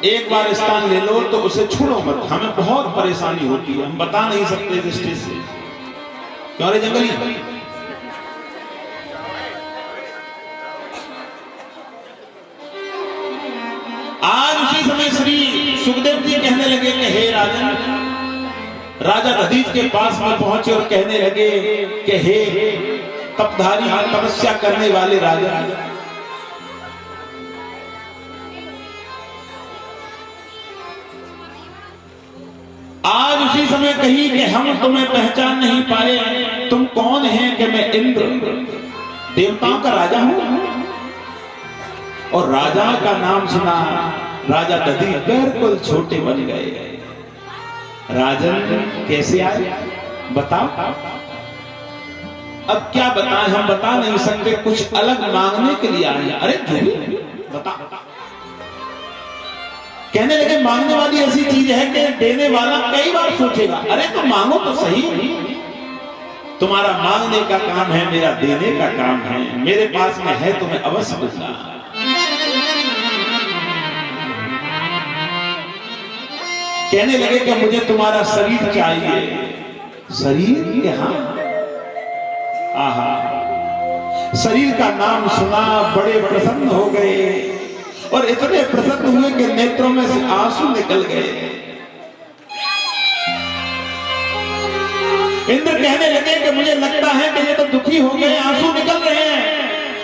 एक बार स्थान ले लो तो उसे छोड़ो मत। हमें बहुत परेशानी होती है, हम बता नहीं सकते दृष्टि से। क्यों रे जंगली? आज उसी समय श्री सुखदेव जी कहने लगे कि हे राजन, राजा दधीच के पास में पहुंचे और कहने लगे कि हे तपधारी, तपस्या करने वाले राजा, आज उसी समय कही कि हम तुम्हें पहचान नहीं पाए, तुम कौन हैं? कि मैं इंद्र, देवताओं का राजा हूं। और राजा का नाम सुना, राजा दधीच बिल्कुल छोटे बन गए। राजन कैसे आए बताओ? अब क्या बताएं, हम बता नहीं सकते, कुछ अलग मांगने के लिए आए। अरे जो बता। कहने लगे मांगने वाली ऐसी चीज है कि देने वाला कई बार सोचेगा अरे तो मांगो तो सही। तुम्हारा मांगने का काम है, मेरा देने का काम है। मेरे पास में है, तुम्हें अवश्य दूंगा। कहने लगे कि मुझे तुम्हारा शरीर चाहिए। शरीर? के हाँ। आहा, शरीर का नाम सुना, बड़े प्रसन्न हो गए, और इतने प्रसन्न हुए कि नेत्रों में से आंसू निकल गए। इंद्र कहने लगे कि मुझे लगता है कि ये तो दुखी हो गए, आंसू निकल रहे हैं।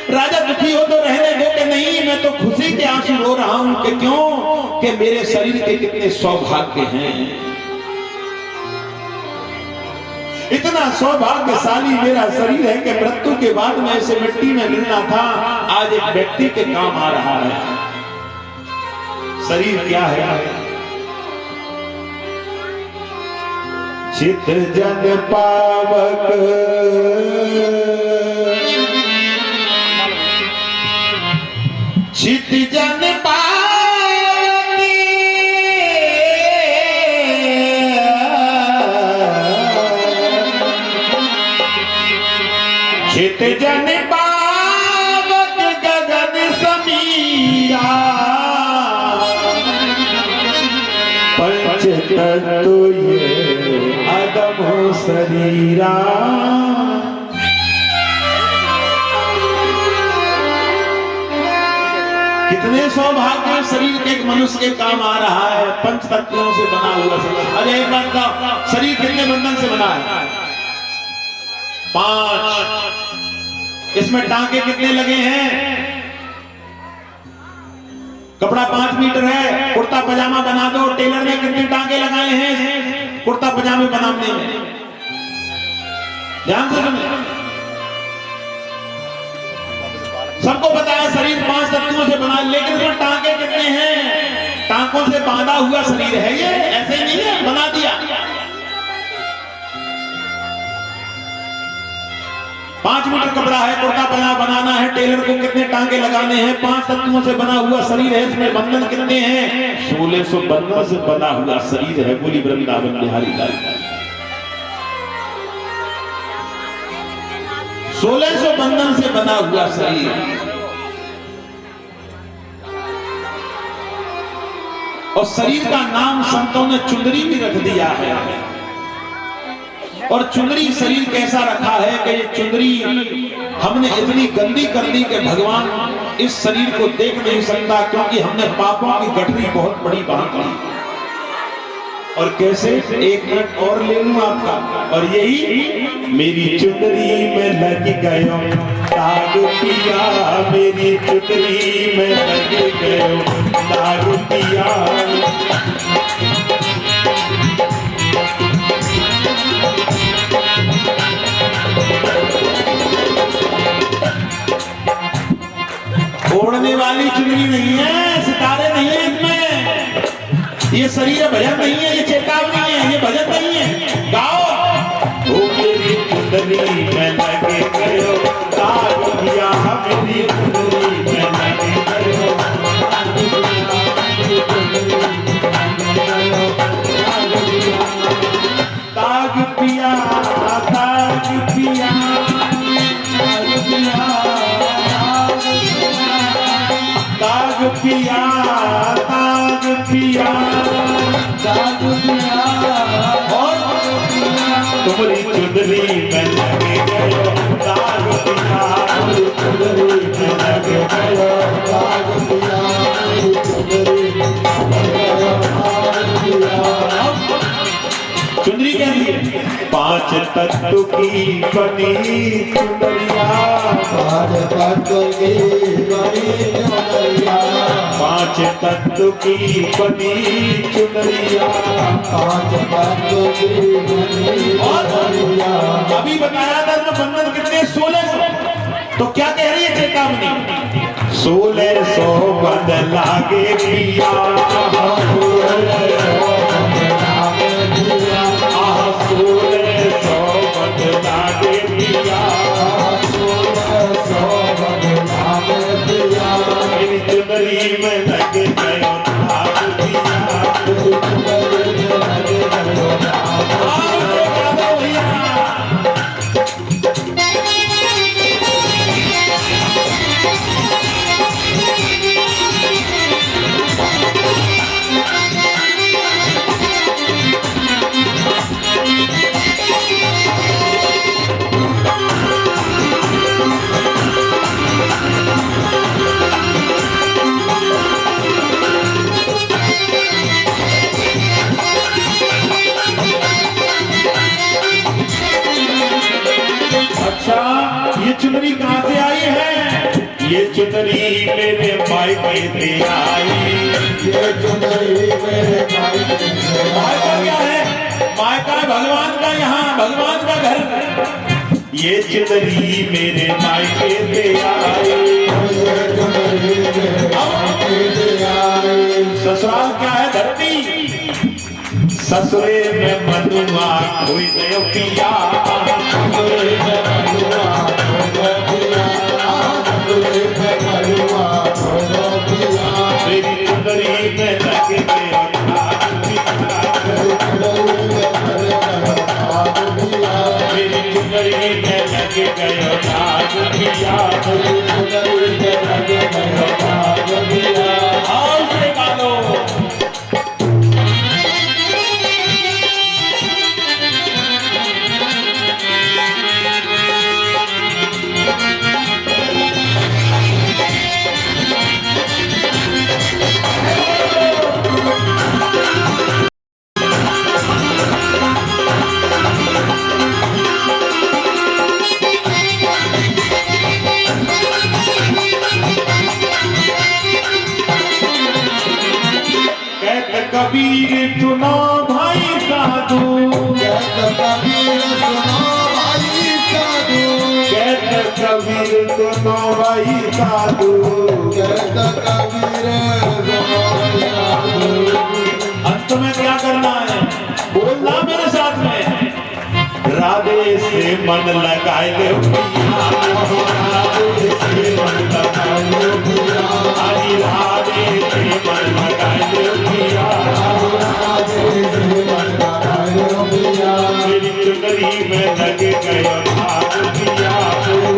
राजा दुखी हो तो रहने दो कि नहीं, मैं तो खुशी के आंसू रो रहा हूं कि क्यों कि मेरे शरीर के कितने सौभाग्य हैं, इतना सौभाग्यशाली मेरा शरीर है कि मृत्यु के बाद में इसे मिट्टी में मिलना था, आज एक व्यक्ति के काम आ रहा है। शरीर क्या है? चित जन पावक चित जन पावक चित जन पावक गगन समीरा पंच तत्व ये अदम शरीरा। कितने सौभाग्य शरीर के एक मनुष्य के काम आ रहा है, पंच तत्वों से बना हुआ शरीर। अरे एक बात का, शरीर कितने बंधन से बना है? 5। इसमें टांके कितने लगे हैं? कपड़ा 5 मीटर है, कुर्ता पजामा बना दो, टेलर ने कितने टांके लगाए हैं कुर्ता पजामे बनाने में? ध्यान से सुनिए, सबको पता है शरीर 5 तत्वों से बना, लेकिन इसमें टांके कितने हैं? टांकों से बांधा हुआ शरीर है ये, ऐसे ही नहीं है बना दिया। 5 मीटर कपड़ा है, कुर्ता पजामा बनाना है, टेलर को कितने टांके लगाने हैं? 5 तत्वों से बना हुआ शरीर है, इसमें बंधन कितने हैं? 1600 बंधनों से बना हुआ शरीर है। बोली वृंदावन बिहारी लाल। 1600 बंधन से बना हुआ शरीर, और शरीर का नाम संतों ने चुंदरी भी रख दिया है। और चुंदरी शरीर कैसा रखा है कि ये चुंदरी हमने इतनी गंदी कर दी कि भगवान इस शरीर को देख नहीं सकता, क्योंकि हमने पापों की गठरी बहुत बड़ी बांध ली। और कैसे? 1 मिनट और ले लूं आपका, और यही मेरी चुंदरी में लग गयो दाग पिया, मेरी चुंदरी में लग गयो दाग पिया। ओढ़ने वाली चुनरी नहीं है, सितारे नहीं है इसमें, ये शरीर भजन नहीं है, ये चेतावनी है, ये भजन नहीं है। गाओ। ओ मेरी चुनरी में लगे गयो दाग पिया, मेरी चुनरी में लगे गयो दाग पिया, दाग पिया, दाग पिया, दाग पिया, दाग पिया। और तुम्हारी चुंदरी में लगे गयो दाग पिया, तुम्हारी चुंदरी में लगे गयो दाग पिया, चुंदरी में लगे गयो दाग पिया। चुंदरी कैसी है? 5 तत्व की बनी चुंदरिया, 5 तत्व की बनी चुंदरिया, 5 तत्व की बनी चुंदरिया, 5 तत्व की बनी चुंदरिया। अभी बताया था बंधन कितने? 1600। तो क्या कह रही है चेतावनी? 1600 बंधन लागे पिया, 1600 लागे पिया, 1600 लागे पिया, मेरी चुनरी में लगे गयो दाग पिया, मेरी चुनरी में लगे गयो दाग पिया। अच्छा, ये चुनरी कहां से आई है? ये चुनरी मेरे मायके से आई, ये चुनरी मेरे मायके से मायका क्या है? मायका भगवान का, यहाँ भगवान का घर। ये चुनरी मेरे मायके से आई, ये चुनरी मेरे मायके से आई। ससुराल क्या है? धरती। ससुरे में मनुआ कोई गयो पिया, ससुरे में मनुआ खोजो पिया, ससुरे में मनुआ खोजो पिया। मेरी चुनरी में लग गयो नाग पिया, मेरी चुनरी में भाग पिया, मेरी चुनरी में लग गयो नाग पिया। मेरी चुनरी में लग गयो भाग पिया। आओ से गालो। कहते कबीर सुनो भाई साधु, कहत कबीर सुनो भाई साधु, कहते कबीर सुनो भाई साधु। कहत कबीर सुनो भाई साधु। अंत में क्या करना है? बोलना मेरे साथ में। राधे से मन लगाए ले पिया, राधे से मन लगाए ले पिया, हरि राधे से मन लगाए ले पिया, राधे से मन लगाए पिया। मेरी चुनरी में लग गयो नाग पिया, मेरी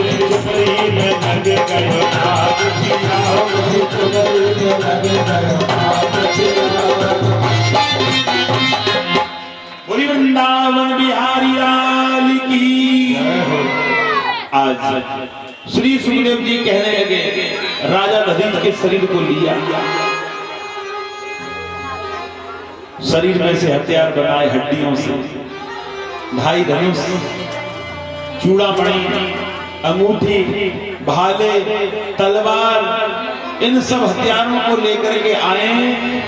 चुनरी में लग गयो नाग पिया। बोली वृंदावन बिहारी लाल की। आज श्री सुखदेव जी कहने लगे, राजा दधिच के शरीर को लिया, शरीर में से हथियार बनाए हड्डियों से, भाई धनुष, चूड़ामणि, अंगूठी, भाले, तलवार, इन सब हथियारों को लेकर के आए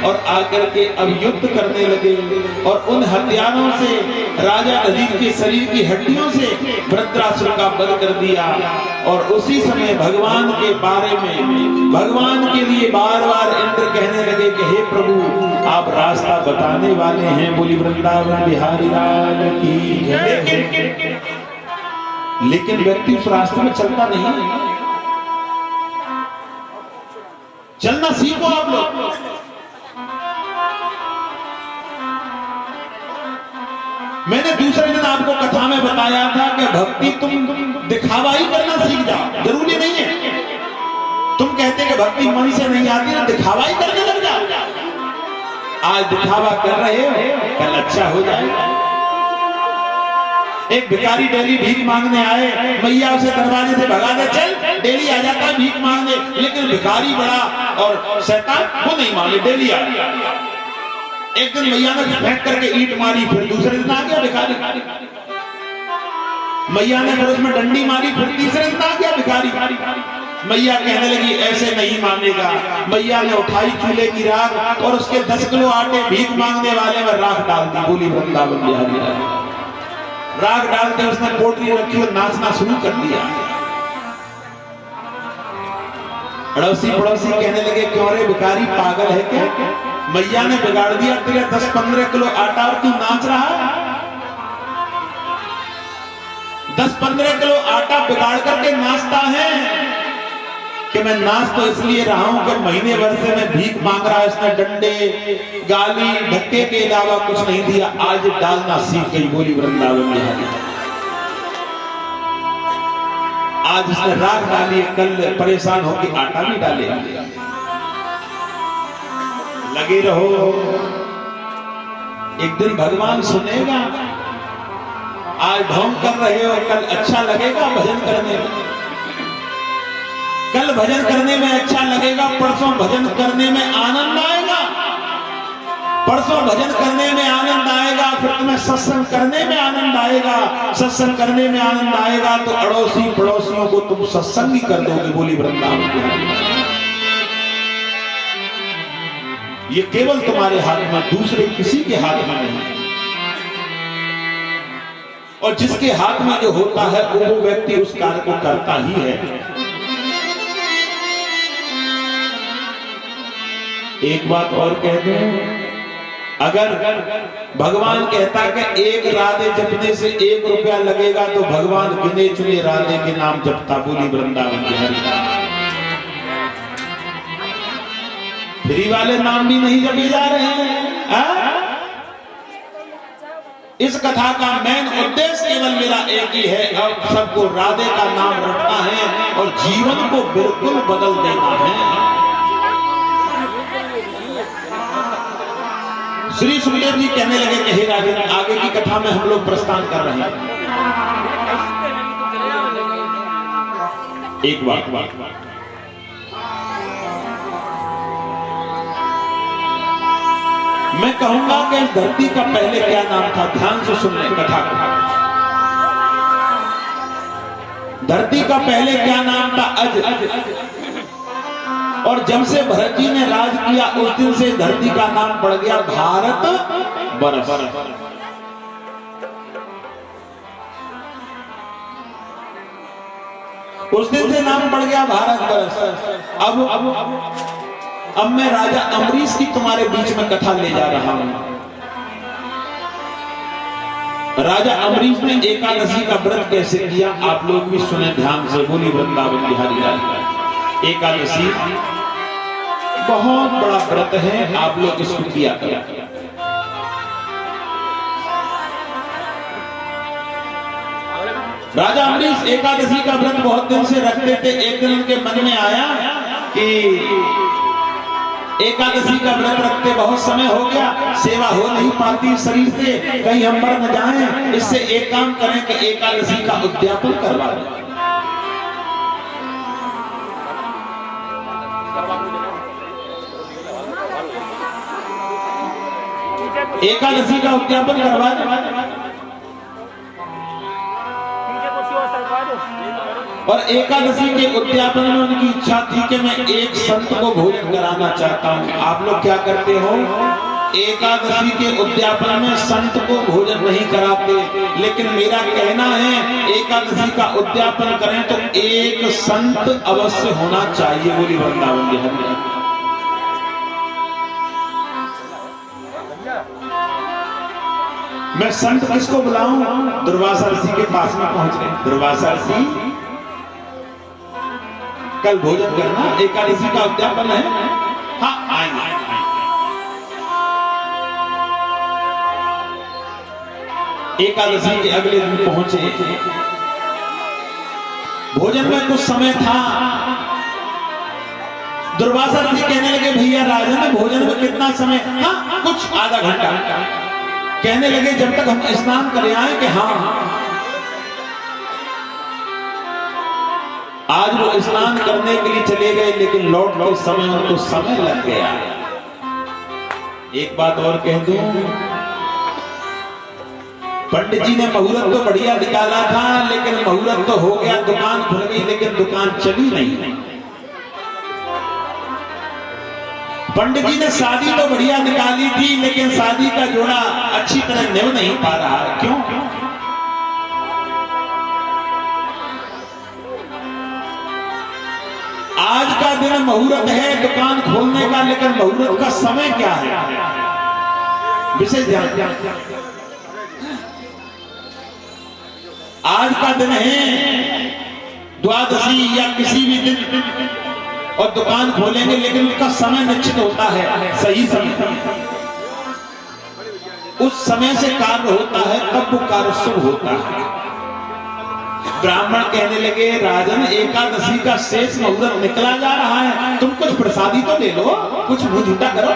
और आकर के अब युद्ध करने लगे। और उन हथियारों से राजा दधिच के शरीर की हड्डियों से वृत्रासुर का वध कर दिया। और उसी समय भगवान के बारे में, भगवान के लिए बार बार इंद्र कहने लगे कि हे प्रभु, आप रास्ता बताने वाले हैं। बोली वृंदावन बिहारी लाल की। लेकिन व्यक्ति उस रास्ते में चलता नहीं। चलना सीखो आप लोग। मैंने दूसरे दिन आपको कथा में बताया था कि भक्ति तुम दिखावा ही करना सीख जाओ, जरूरी नहीं है। तुम कहते कि भक्ति मन से नहीं आती ना, दिखावा ही करने लग जाओ। आज दिखावा कर रहे हो, कल अच्छा हो जाएगा। एक भिखारी डेली भीख मांगने आए, मैया उसे दरवाजे से भगा दे, चल डेली आ जाता है भीख मांगने। लेकिन भिखारी बड़ा और शैतान, वो नहीं माने, डेली आ। एक दिन मैया ने फेंक करके ईंट मारी, फिर दूसरे दिन आ गया भिखारी। मैया ने फिर उसमें डंडी मारी, फिर तीसरे दिन आ गया भिखारी। मैया कहने लगी ऐसे नहीं मानेगा। मैया ने उठाई चूल्हे की राख और उसके 10 किलो आटे भीख मांगने वाले में राख डाल दी। बोली वृंदावन बिहारी लाल। राख डालते उसने पोटली रखी और नाचना शुरू कर दिया। अड़ोसी पड़ोसी कहने लगे क्यों रे भिखारी, पागल है क्या? मैया ने बिगाड़ दिया तेरे 10-15 किलो आटा और तू नाच रहा है। 10-15 किलो आटा बिगाड़ करके नाचता है कि मैं नाच तो इसलिए रहा हूं कि महीने भर से मैं भीख मांग रहा है। इसने डंडे, गाली, धक्के के अलावा कुछ नहीं दिया। आज डालना सीख गई। बोली वृंदावन बिहारी। आज इसने राख डाली, कल परेशान होकर आटा भी डाले। लगे रहो, एक दिन भगवान सुनेगा। आज ढोंग कर रहे हो, कल अच्छा लगेगा भजन करने में। कल भजन करने में अच्छा लगेगा, परसों भजन करने में आनंद आएगा। परसों भजन करने में आनंद आएगा, फिर तुम्हें सत्संग करने में आनंद आएगा। सत्संग करने में आनंद आएगा तो अड़ोसी पड़ोसियों को तुम सत्संगी कर दोगे। बोली वृंदावन की। ये केवल तुम्हारे हाथ में, दूसरे किसी के हाथ में नहीं। और जिसके हाथ में जो होता है वो व्यक्ति उस कार्य को करता ही है। एक बात और कह दूं, अगर भगवान कहता कि एक राधे जपने से 1 रुपया लगेगा तो भगवान गिने चुने राधे के नाम जपता। बोली वृंदावन की हरि। फ्री वाले नाम भी नहीं जपे जा रहे हैं। इस कथा का मेन उद्देश्य केवल मेरा एक ही है, अब सबको राधे का नाम रटना है और जीवन को बिल्कुल बदल देना है। श्री सुखदेव जी कहने लगे कि हे राजन, आगे की कथा में हम लोग प्रस्थान कर रहे हैं। एक बात मैं कहूंगा कि इस धरती का पहले क्या नाम था। ध्यान से सुन ले कथा को। धरती का पहले क्या नाम था? अज। और जब से भरत जी ने राज किया उस दिन से धरती का नाम पड़ गया भारत वर्ष। उस दिन से नाम पड़ गया भारत वर्ष। अब मैं राजा अम्बरीश की तुम्हारे बीच में कथा ले जा रहा हूं। राजा अम्बरीश ने एकादशी का व्रत कैसे किया आप लोग भी सुने ध्यान से। बोली वृंदावन बिहारी लाल। एकादशी बहुत बड़ा व्रत है, आप लोग इसको किया करें। राजा अम्बरीश एकादशी का व्रत बहुत दिन से रखते थे। एक दिन उनके मन में आया कि एकादशी का व्रत रखते बहुत समय हो गया, सेवा हो नहीं पाती शरीर से, कहीं हम मर न जाएं। इससे एक काम करें कि एकादशी का उद्यापन करवा दें। एकादशी का उद्यापन करवा दें। और एकादशी के उद्यापन में उनकी इच्छा थी कि मैं एक संत को भोजन कराना चाहता हूं। आप लोग क्या करते हो? एकादशी के उद्यापन में संत को भोजन नहीं कराते, लेकिन मेरा कहना है एकादशी का उद्यापन करें तो एक संत अवश्य होना चाहिए। बोली वृंदावन की हरि। मैं संत किसको बुलाऊं? दुर्वासा ऋषि के पास में पहुंच गए। दुर्वासा ऋषि कल भोजन करना, एकादशी का उद्यापन है। हाँ आएंगे। एकादशी के अगले दिन पहुंचे। भोजन में कुछ समय था। दुर्वासा ऋषि कहने लगे भैया राजन भोजन में कितना समय? हाँ कुछ आधा घंटा। कहने लगे जब तक हम स्नान कर आए कि हाँ। आज वो स्नान करने के लिए चले गए, लेकिन लौटते समय उनको समय लग गया। एक बात और कह दूं, पंडित जी ने मुहूर्त तो बढ़िया निकाला था, लेकिन मुहूर्त तो हो गया, दुकान खुल गई, लेकिन दुकान चली नहीं। पंडित जी ने शादी तो बढ़िया निकाली थी, लेकिन शादी का जोड़ा अच्छी तरह निभ नहीं पा रहा। क्यों? आज का दिन मुहूर्त है दुकान खोलने का, लेकिन मुहूर्त का समय क्या है? विशेष ध्यान। आज का दिन है द्वादशी या किसी भी दिन और दुकान खोलेंगे, लेकिन उसका समय निश्चित होता है, सही समय। उस समय से कार्य होता है, तब वो कार्य शुभ होता है। ब्राह्मण कहने लगे राजन एकादशी का शेष मुहूर्त निकला जा रहा है, तुम कुछ प्रसादी तो ले लो, कुछ मुंह झूठा करो।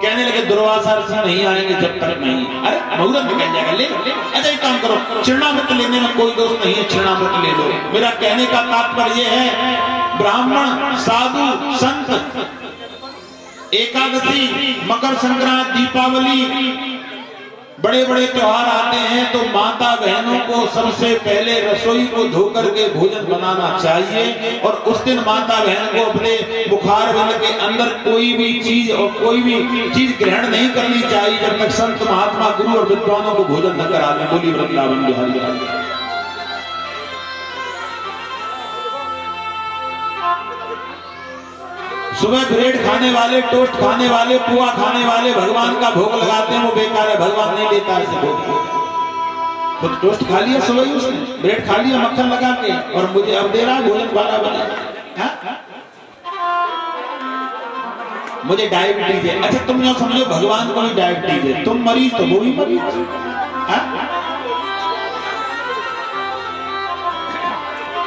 कहने लगे दुर्वासा ऋषि नहीं आएंगे जब तक नहीं। अरे मुहूर्त निकल जाएगा, ले अच्छा एक काम करो, चिरणामृत लेने में कोई दोष नहीं है, चिरणामृत ले लो। मेरा कहने का तात्पर्य है ब्राह्मण साधु संत एकादशी, मकर संक्रांति, दीपावली, बड़े बड़े त्योहार आते हैं तो माता बहनों को सबसे पहले रसोई को धोकर के भोजन बनाना चाहिए। और उस दिन माता बहन को अपने बुखार बिंद के अंदर कोई भी चीज और कोई भी चीज ग्रहण नहीं करनी चाहिए जब तक संत महात्मा गुरु और विद्वानों को भोजन न करा दें। बोली वृंदावन बिहारी लाल। सुबह ब्रेड खाने वाले, टोस्ट खाने वाले, पुआ खाने वाले भगवान का भोग लगाते हैं, वो बेकार है, भगवान नहीं लेता ऐसे भोग। तो टोस्ट खा लिया सुबह उसने, ब्रेड खा लिया मक्खन लगा के, और मुझे अब दे रहा भोजन 12 बजे। मुझे डायबिटीज है। अच्छा तुम जो समझो भगवान को भी डायबिटीज है, तुम मरीज तो वो भी मरीज।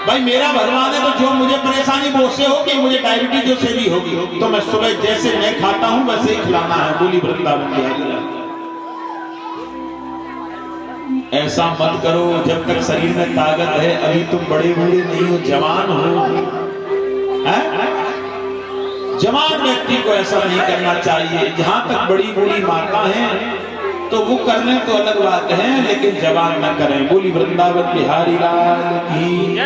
भाई मेरा भगवान है तो जो मुझे परेशानी वो उससे होगी, मुझे डायबिटीज जो से भी होगी, तो मैं सुबह जैसे मैं खाता हूं वैसे ही खिलाना है। बोली वृंदावन बिहारी। ऐसा मत करो जब तक शरीर में ताकत है, अभी तुम बड़े बूढ़े नहीं हो, जवान हो। जवान व्यक्ति को ऐसा नहीं करना चाहिए। जहां तक बड़ी बूढ़ी माता है तो वो कर लें तो अलग बात है, लेकिन जवान न करें। बोली वृंदावन बिहारी लाल की।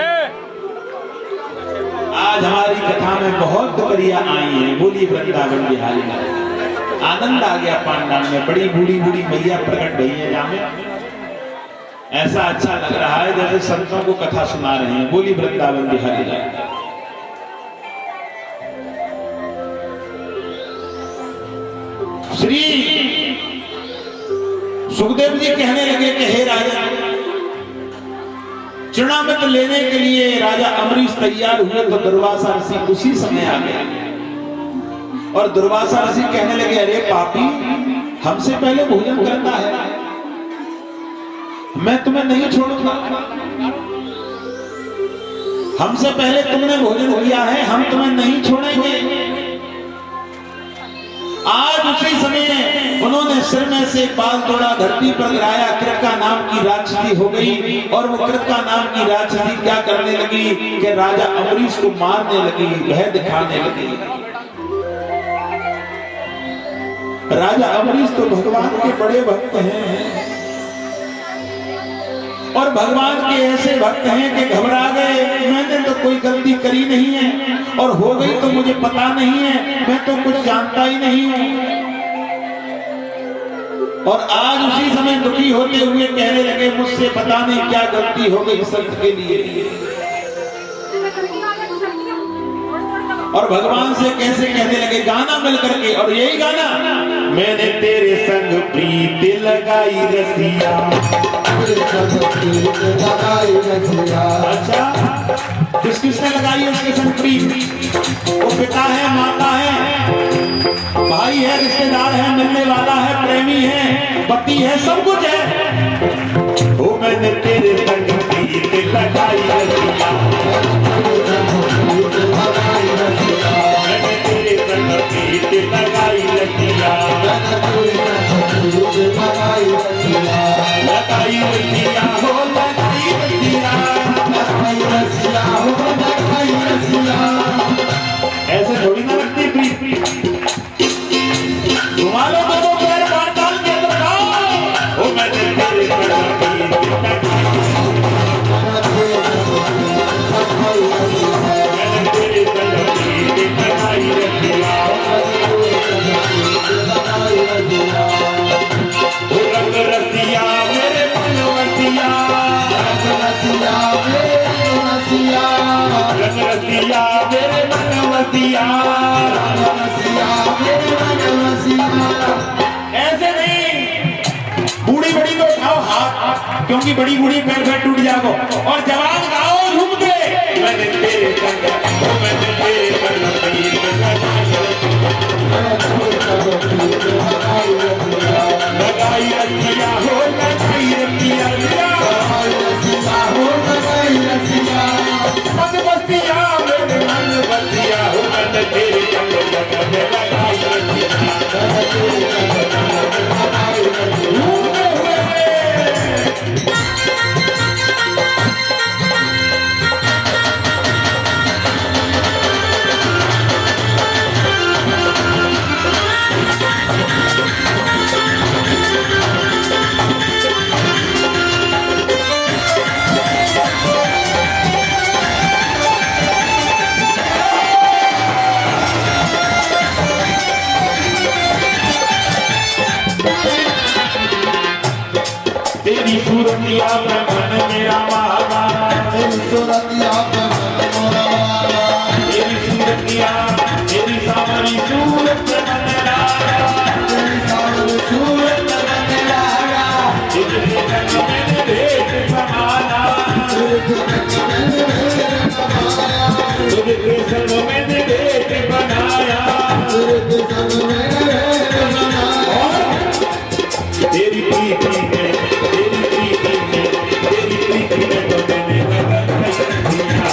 आज हमारी कथा में बहुत दुपहरिया आई है। बोली वृंदावन बिहारी लाल। आनंद आ गया पांडाल में, बड़ी बूढ़ी बूढ़ी मैया प्रकट भई है जहां में। ऐसा अच्छा लग रहा है जैसे संतों को कथा सुना रहे हैं। बोली वृंदावन बिहारी लाल। श्री सुखदेव जी कहने लगे कि हे राजा, चरणामृत लेने के लिए राजा अम्बरीश तैयार हुए तो दुर्वासा ऋषि उसी समय आ गया। और दुर्वासा ऋषि कहने लगे अरे पापी, हमसे पहले भोजन करता है, मैं तुम्हें नहीं छोड़ूंगा। हमसे पहले तुमने भोजन किया है, हम तुम्हें नहीं छोड़ेंगे। आज उसी समय उन्होंने सिर में से बाल तोड़ा, धरती पर गिराया। कृतिका नाम की राक्षसी हो गई, और वो कृतिका नाम की राक्षसी क्या करने लगी कि राजा अम्बरीश को मारने लगी, भय दिखाने लगी। राजा अम्बरीश तो भगवान के बड़े भक्त हैं, और भगवान के ऐसे भक्त हैं कि घबरा गए, मैंने तो कोई गलती करी नहीं है, और हो गई तो मुझे पता नहीं है, मैं तो कुछ जानता ही नहीं हूं। और आज उसी समय दुखी होते हुए कहने लगे मुझसे पता नहीं क्या गलती हो गई संत के लिए। और भगवान से कैसे कहने लगे, गाना मिल करके, और यही गाना, मैंने तेरे संग प्रीत लगाई रसिया। अच्छा, किस किसने लगाई उसके संग प्रीत? वो पिता है, माता है, भाई है, रिश्तेदार है, मिलने वाला है, प्रेमी है, पति है, सब कुछ है। वो मैंने तेरे संग प्रीत लगाई रसिया, मैंने तेरे संग प्रीत लगाई रसिया, लगाई रसिया हो, लगाई रसिया, लगाई रसिया। ऐसे थोड़ी ना लगती प्रीत। घुमा लो दोनों पैर पांडाल के अंदर गाओ, ओ मैंने तेरे संग प्रीत लगाई, मैंने तेरे संग प्रीत लगाई रसिया, रंग रसिया मेरे मनवसिया, रंग रसिया मेरे मनवसिया, रंग रसिया मेरे मनवसिया, रंग रसिया मेरे मनवसिया। ऐसे नहीं, बूढ़ी बड़ी तो उठाओ हाथ, क्योंकि बड़ी बूढ़ी पैर पैर टूट जाओ, और जवान गाओ झूम के, मैंने तेरे संग, मैंने तेरे संग प्रीत लगाई रसिया हो, लगाई रसिया, लगाई रसिया हो, लगाई रसिया, मन बसिया मेरे मन बसिया हो, मैंने तेरे संग लगाई रसिया, लगाई रसिया। सूरतिया पे मन मेरा वाला, तेरी सूरतिया पे मन मोरा वाला, तेरी सूरतिया तेरी सावरी सूरत पे मन लागा, तेरी सावरी सूरत पे मन लागा, तेरे रंग में भेद समाना, तेरे रंग में भेद समाया, तेरे संग में भेद बनाया, तेरे संग में भेद बनाया, तेरी प्रीति में तेरी प्रीति में तेरी प्रीति में तो मैंने लगन दिया।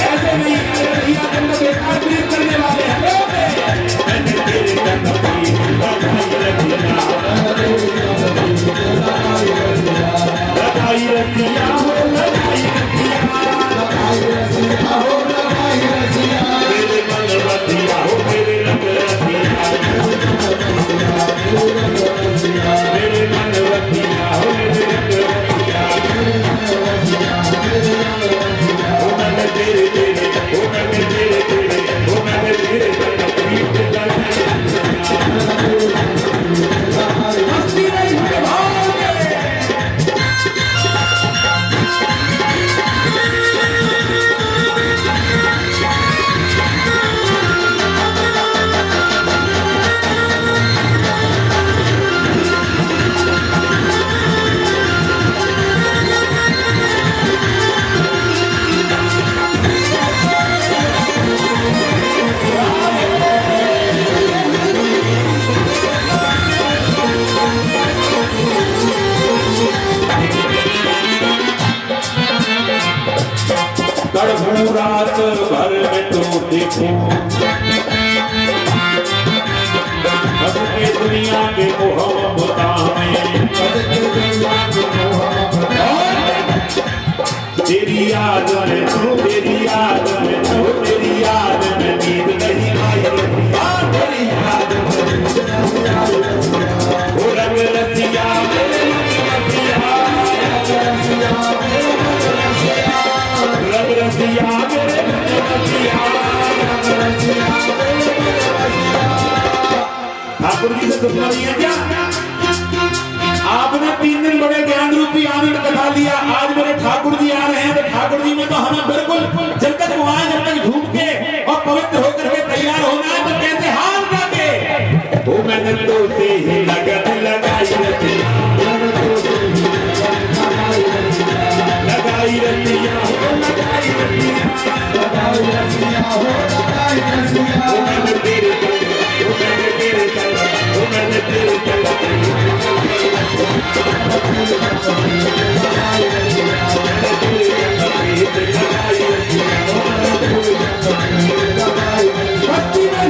ऐसे नहीं रसिया तुमको बेकार प्रीत करने वाले हैं, मैंने तेरे तक प्रीत लगाई रसिया, लगाई रसिया हो लगाई रसिया, लगाई रसिया, मेरे मन रसिया हो मेरे रंग रसिया, मेरे मन रसिया हो मेरे रंग रसिया, ओ मैंने तेरे तेरे ओ मैंने तेरे तेरे ओ मैंने तेरे तक प्रीत लगाई रसिया। मस्ती नहीं है भागे तड़फूं रात भर में तो देखूं हंस के दुनिया के मोहब्बता में, तेरी याद में तो तेरी याद में तो तेरी याद में नींद नहीं आई रसिया, तेरी याद में वो रंग रसिया मेरे रंग रसिया, रंग रसिया मेरे रंग रसिया। ठाकुर जी से दुखना नहीं है क्या? आपने 3 दिन बड़े ज्ञान रूपी आनंद कथा लिया, आज मेरे ठाकुर जी आ रहे हैं तो ठाकुर जी में तो हमें बिल्कुल जब तक वो आए जब तक झूम के और पवित्र होकर के तैयार होना है, तो कहते हाथ लाके वो मैंने तो से ही लगन लगाई रसिया, लगाई रसिया हो लगाई रसिया, वो मैंने तेरे संग वो मैंने तेरे संग वो मैंने तेरे संग भक्ति में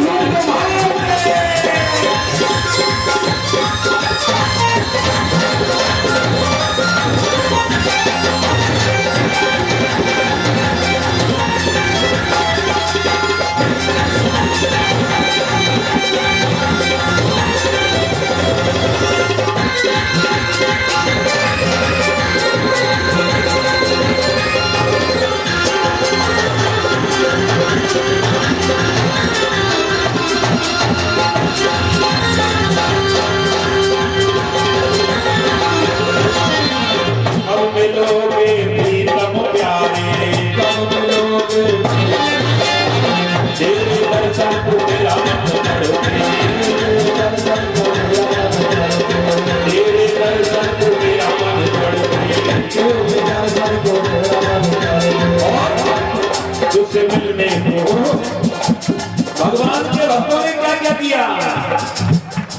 लोग मिलोगे प्रीतम प्यारे, तेरे दर्शन को मेरा मन धड़के, तेरे दर्शन को मेरा मन धड़के, और तुझसे मिलने को भगवान के भक्तों ने क्या क्या किया,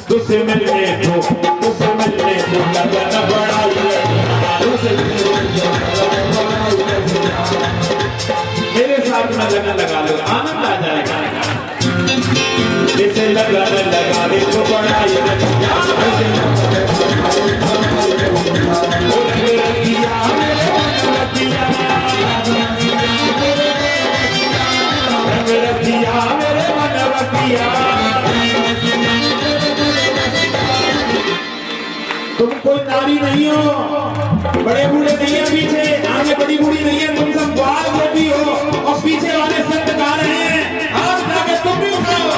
तुझसे मिलने को लगन बढ़ाई, मेरे साथ में लगन लगा लो आनंद आ जाएगा, जैसे लगन लगा ले तो बढ़ाई रसिया, ओ रंग रसिया मेरे मन रसिया, रंग रसिया मेरे मन रसिया। तुम कोई नारी नहीं हो, बड़े बूढ़े नहीं है पीछे, आगे बड़ी बूढ़ी नहीं है, तुम सब बाल गोपी हो और पीछे वाले संत गा रहे हैं, हाथ उठा के तुम भी उठाओ,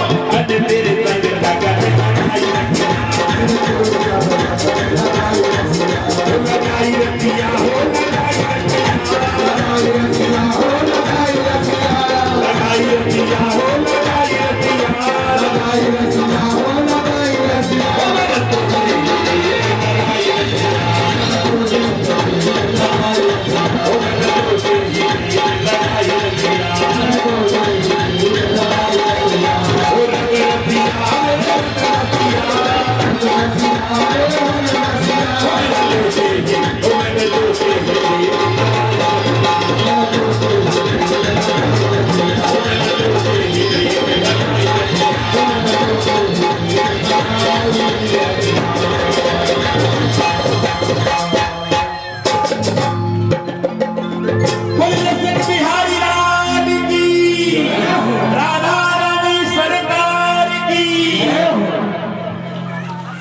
तेरे संग का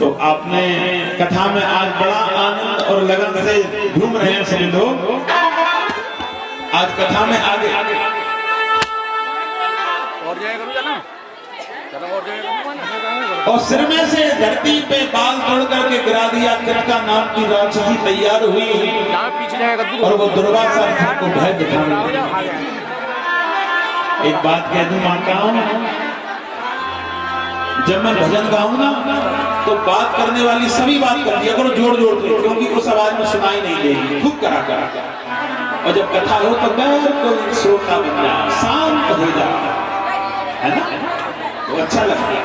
तो आपने कथा में आज बड़ा आनंद और लगन से घूम रहे हैं सभी लोग। आज कथा में आगे और सिर में से धरती पे बाल तोड़ करके गिरा दिया। कृतिका नाम की राक्षसी तैयार हुई और वो दुर्वासा को भय दिखाने लगी। एक बात कह दूं माताओं, जब मैं भजन गाऊं ना तो बात करने वाली सभी बात कर दिया करो जोड़ जोड़ के, क्योंकि उस आवाज में सुनाई नहीं देगी, खूब करा करा। और जब कथा हो तो बिल्कुल श्रोता बन जा, शांत हो जा, है ना, वो अच्छा लगता है।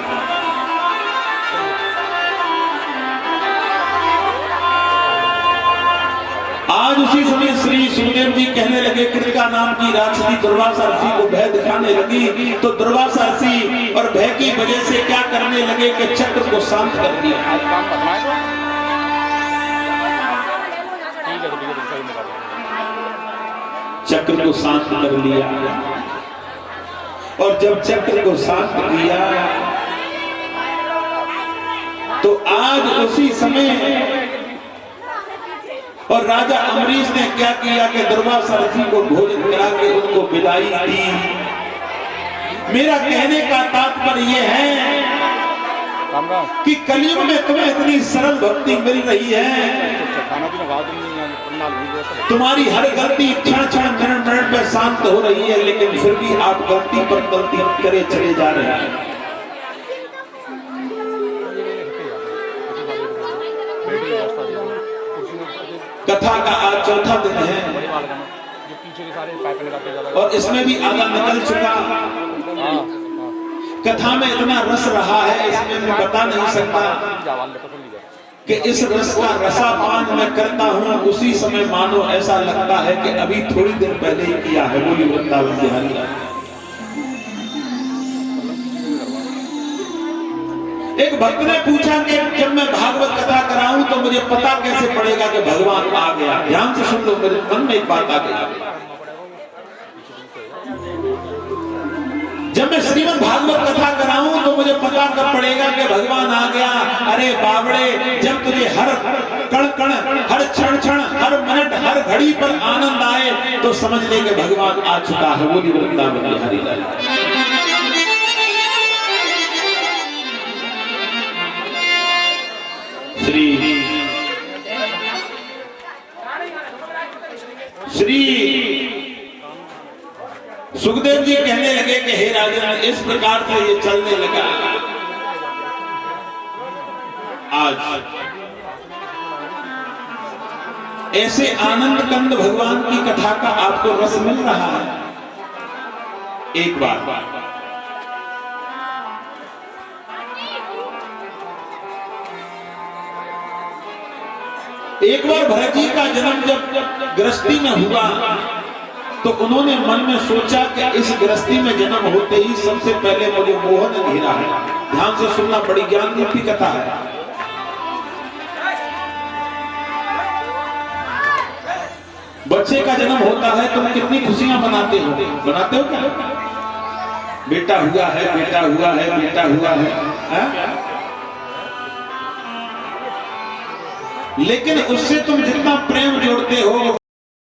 आज उसी समय श्री सुखदेव जी कहने लगे, कृतिका नाम की राक्षसी दुर्वासा ऋषि को भय दिखाने लगी। तो दुर्वासा ऋषि और भय की वजह से क्या करने लगे कि चक्र को शांत कर दिया। चक्र को शांत कर लिया। और जब चक्र को शांत किया तो आज उसी समय और राजा अम्बरीश ने क्या किया कि दुर्वासा ऋषि को भोजन करा के उनको विदाई दी। मेरा कहने का तात्पर्य यह है कि कलयुग में तुम्हें इतनी सरल भक्ति मिल रही है, तुम्हारी हर गलती क्षण क्षण मिनट मिनट में शांत हो रही है, लेकिन फिर भी आप गलती पर गलती करे चले जा रहे हैं। कथा का आज चौथा दिन है और इसमें भी आधा निकल चुका। कथा में इतना रस रहा है, इसमें मैं बता नहीं सकता कि इस रस का रसापान मैं करता हूं, उसी समय मानो ऐसा लगता है कि अभी थोड़ी देर पहले ही किया है। बोली वृंदावन बिहारी। एक भक्त ने पूछा कि जब मैं भागवत कथा कराऊं तो मुझे पता कैसे पड़ेगा कि भगवान आ गया। ध्यान से सुन लो, मेरे मन में एक बात आ गई। जब मैं श्रीमद् भागवत कथा कराऊं तो मुझे पता कब पड़ेगा कि भगवान आ गया। अरे बावड़े, जब तुझे हर कण कण, हर क्षण क्षण, हर मिनट, हर घड़ी पर आनंद आए तो समझ ले कि भगवान आ चुका है। बोली वृंदावन बिहारी लाल। श्री सुखदेव जी कहने लगे कि हे राजन, इस प्रकार से ये चलने लगा। आज ऐसे आनंद कंद भगवान की कथा का आपको रस मिल रहा है। एक बार भरत जी का जन्म जब गृहस्थी में हुआ तो उन्होंने मन में सोचा कि इस गृहस्थी में जन्म होते ही सबसे पहले मुझे मोहन घेरा है। ध्यान से सुनना, बड़ी ज्ञान रूपी कथा है। बच्चे का जन्म होता है, तुम कितनी खुशियां मनाते हो क्या? बेटा हुआ है, बेटा हुआ है, बेटा हुआ है। लेकिन उससे तुम जितना प्रेम जोड़ते हो